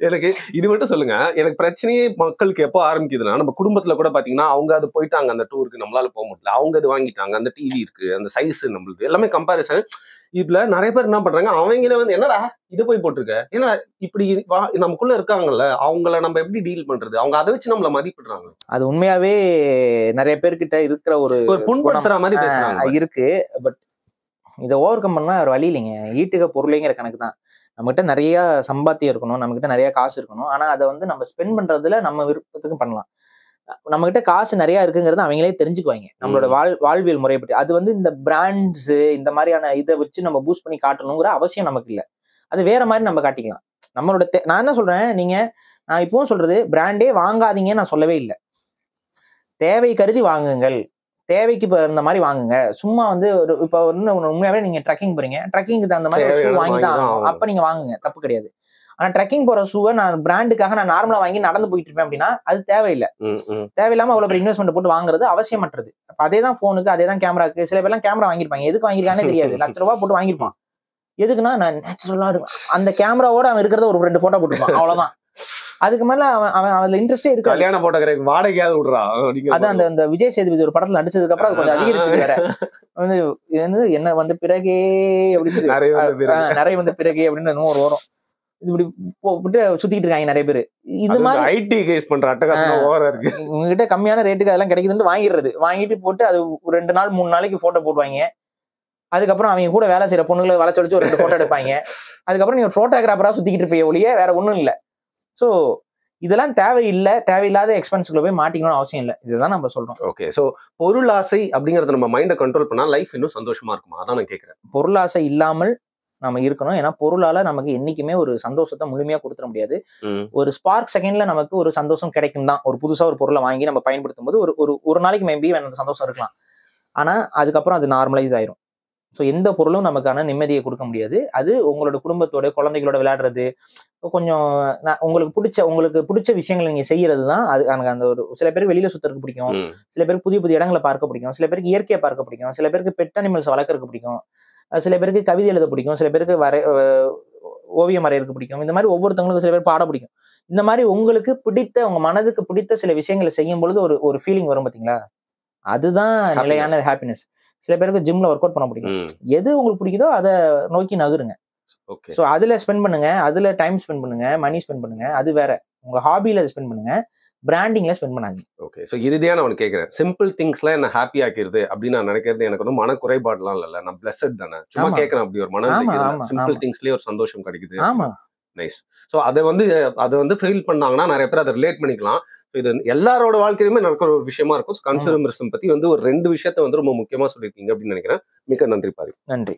எனக்கு இது மட்டும் சொல்லுங்க. எனக்கு பிரச்சனையே மக்களுக்கு எப்போ ஆரம்பிக்குதுன்னா, நம்ம குடும்பத்துல கூட பாத்தீங்கன்னா அவங்க அது போயிட்டாங்க அந்த டூருக்கு, நம்மளால போக முடியல. அவங்க அது வாங்கிட்டாங்க, அந்த டிவி இருக்கு, அந்த சைஸ் நம்மளுக்கு எல்லாமே கம்பாரிசன். இதுல நிறைய பேர் என்ன பண்றாங்க, அவங்கள வந்து என்னடா இது போய் போட்டிருக்க, ஏன்னா இப்படி நமக்குள்ள இருக்காங்கல்ல, அவங்கள நம்ம எப்படி டீல் பண்றது, அவங்க அதை வச்சு நம்மள மதிப்பிடுறாங்க. அது உண்மையாவே நிறைய பேர்கிட்ட இருக்கிற ஒரு புண்படுத்துற மாதிரி இருக்கு. பட் இதை ஓவர் கம் பண்ணா ஒரு வழி இல்லைங்க. ஈட்டுக்க பொருளைங்கிற கணக்கு தான். நம்மகிட்ட நிறைய சம்பாத்தியம் இருக்கணும், நம்மகிட்ட நிறைய காசு இருக்கணும். ஆனா அதை வந்து நம்ம ஸ்பெண்ட் பண்றதுல நம்ம விருப்பத்துக்கு பண்ணலாம். நம்ம கிட்ட காசு நிறைய இருக்குங்கிறது அவங்களே தெரிஞ்சுக்குவாங்க, நம்மளோட வாழ்வியல் முறையை பற்றி. அது வந்து இந்த பிராண்ட்ஸ் இந்த மாதிரியான இதை வச்சு நம்ம பூஸ்ட் பண்ணி காட்டணுங்கிற அவசியம் நமக்கு இல்லை. அது வேற மாதிரி நம்ம காட்டிக்கலாம். நம்மளோட நான் என்ன சொல்றேன், நான் இப்பவும் சொல்றது, பிராண்டே வாங்காதீங்கன்னு நான் சொல்லவே இல்லை. தேவை கருதி வாங்குங்கள், தேவைக்கு இந்த மாதிரி வாங்குங்க. சும்மா வந்து இப்ப உண்மையாவே நீங்க ட்ரெக்கிங் போறீங்க, ட்ரெக்கிங்க்கு அந்த மாதிரி ஷூ வாங்கி தான் ஆகும், அப்ப நீங்க வாங்குங்க, தப்பு கிடையாது. ஆனா ட்ரெக்கிங் போற ஷூவை நான் பிராண்டுக்காக நான் நார்மலா வாங்கி நடந்து போயிட்டு இருப்பேன் அப்படின்னா அது தேவையில்லை. தேவையில்லாம அவ்வளவு பெரிய இன்வெஸ்ட்மெண்ட் போட்டு வாங்குறது அவசியமற்றது. அதே தான் போனுக்கு, அதே தான் கேமராக்கு. சில பேர்லாம் கேமரா வாங்கிருப்பாங்க, எதுக்கு வாங்கிருக்கானே தெரியாது, ₹1,00,000 போட்டு வாங்கிருப்பான். எதுக்குன்னா நான் நேச்சுரலா இருக்கும், அந்த கேமராவோட அவன் இருக்கிறத ஒரு 2 போட்டோ போட்டுப்பான், அவ்வளவுதான். அதுக்கு மேல அவன் அதுல இன்ட்ரெஸ்டே இருக்கு. கல்யாண போட்டோகிராஃபி வாடகையாவது விடுறா. அதான் அந்த விஜய் சேதுபதி ஒரு படத்துல நடிச்சதுக்கு அப்புறம் அது கொஞ்சம் அதிகரிச்சு வேற வந்து என்ன வந்து பிறகே அப்படின்னு நிறைய வந்து பிறகே அப்படின்னு ஒரு வரும். இப்படி சுத்திட்டு இருக்காங்க நிறைய பேரு. இது மாதிரி ஐடி கேஸ் பண்ற அட்டகாசம் ஓவரா இருக்கு. உங்ககிட்ட கம்மியான ரேட்டுக்கு அதெல்லாம் கிடைக்குதுன்னு வாங்கிடுறது, வாங்கிட்டு போட்டு அது 2 நாள் 3 நாளைக்கு போட்டோ போடுவாங்க. அதுக்கப்புறம் அவங்க கூட வேலை செய்யற பொண்ணுங்களை வளைச்சு ஒரு 2 போட்டோ எடுப்பாங்க. அதுக்கப்புறம் நீ ஒரு போட்டோகிராஃபரா சுத்திக்கிட்டு இருப்பீங்க ஒழிய வேற ஒண்ணும் இல்லை. ஸோ இதெல்லாம் தேவையில்லாத எக்ஸ்பென்ஸ்க்குள்ள போய் மாட்டிக்கணும்னு அவசியம் இல்லை. இதுதான் நம்ம சொல்றோம். ஓகே. ஸோ பொருளாசை அப்படிங்கறத நம்ம மைண்டை கண்ட்ரோல் பண்ணா லைஃப் இன்னும் சந்தோஷமா இருக்குமா? அதான் நான் கேட்கிறேன். பொருளாசை இல்லாமல் நம்ம இருக்கணும். ஏன்னா பொருளால நமக்கு என்னைக்குமே ஒரு சந்தோஷத்தை முழுமையா கொடுத்துட முடியாது. ஒரு ஸ்பார்க் செகண்ட்ல நமக்கு ஒரு சந்தோஷம் கிடைக்கும் தான். ஒரு புதுசா ஒரு பொருளை வாங்கி நம்ம பயன்படுத்தும் போது ஒரு நாளைக்கு மேபி அந்த சந்தோஷம் இருக்கலாம். ஆனா அதுக்கப்புறம் அது நார்மலைஸ் ஆயிரும். ஸோ எந்த பொருளும் நமக்கான நிம்மதியை கொடுக்க முடியாது. அது உங்களோட குடும்பத்தோட குழந்தைகளோட விளையாடுறது, கொஞ்சம் உங்களுக்கு பிடிச்ச விஷயங்களை நீங்க செய்யறது தான். அது எனக்கு அந்த ஒரு சில பேருக்கு வெளியில சுத்துறதுக்கு பிடிக்கும், சில பேருக்கு புதிய புதிய இடங்களை பார்க்க பிடிக்கும், சில பேருக்கு இயற்கையை பார்க்க பிடிக்கும், சில பேருக்கு பெட் அனிமல்ஸ் வளர்க்கறதுக்கு பிடிக்கும், சில பேருக்கு கவிதை எழுத பிடிக்கும், சில பேருக்கு ஓவியம் வரையறதுக்கு பிடிக்கும். இந்த மாதிரி ஒவ்வொருத்தவங்களுக்கும் சில பேர் பாட பிடிக்கும். இந்த மாதிரி உங்களுக்கு பிடித்த உங்க மனதுக்கு பிடித்த சில விஷயங்களை செய்யும் பொழுது ஒரு ஃபீலிங் வரும் பாத்தீங்களா, அதுதான் நிலையான ஹாப்பினஸ். சில பேருக்கு ஜிம்ல ஒர்க் அவுட் பண்ண பிடிக்கும். எது உங்களுக்கு பிடிக்குதோ அதை நோக்கி நகருங்க. ஸோ அதுல ஸ்பெண்ட் பண்ணுங்க, அதுல டைம் ஸ்பெண்ட் பண்ணுங்க, மணி ஸ்பெண்ட் பண்ணுங்க. அது வேற. உங்க ஹாபில ஸ்பெண்ட் பண்ணுங்க, பிராண்டிங்ல ஸ்பெண்ட் பண்ணாங்க. ஓகே. ஸோ இறுதியா நான் கேட்கிறேன், சிம்பிள் திங்ஸ்லாம் என்ன ஹாப்பி ஆக்கிடுது அப்படின்னு நான் நினைக்கிறது எனக்கு வந்து மன குறைபாடுலாம் இல்ல, நான் பிளஸட் தானே. சும்மா கேட்கறேன், அப்படி ஒரு மன சிம்பிள் திங்ஸ்லயே ஒரு சந்தோஷம் கிடைக்குது. ஆமா, நைஸ். ஸோ அதை வந்து ஃபீல் பண்ணாங்கன்னா நிறைய பேர் அதை ரிலேட் பண்ணிக்கலாம். இது எல்லாரோட வாழ்க்கையிலுமே நடக்கிற ஒரு விஷயமா இருக்கும். கன்சூமரிசம் பத்தி வந்து ஒரு 2 விஷயத்த வந்து ரொம்ப முக்கியமா சொல்லியிருக்கீங்க அப்படின்னு நினைக்கிறேன். மிக்க நன்றி பாரி. நன்றி.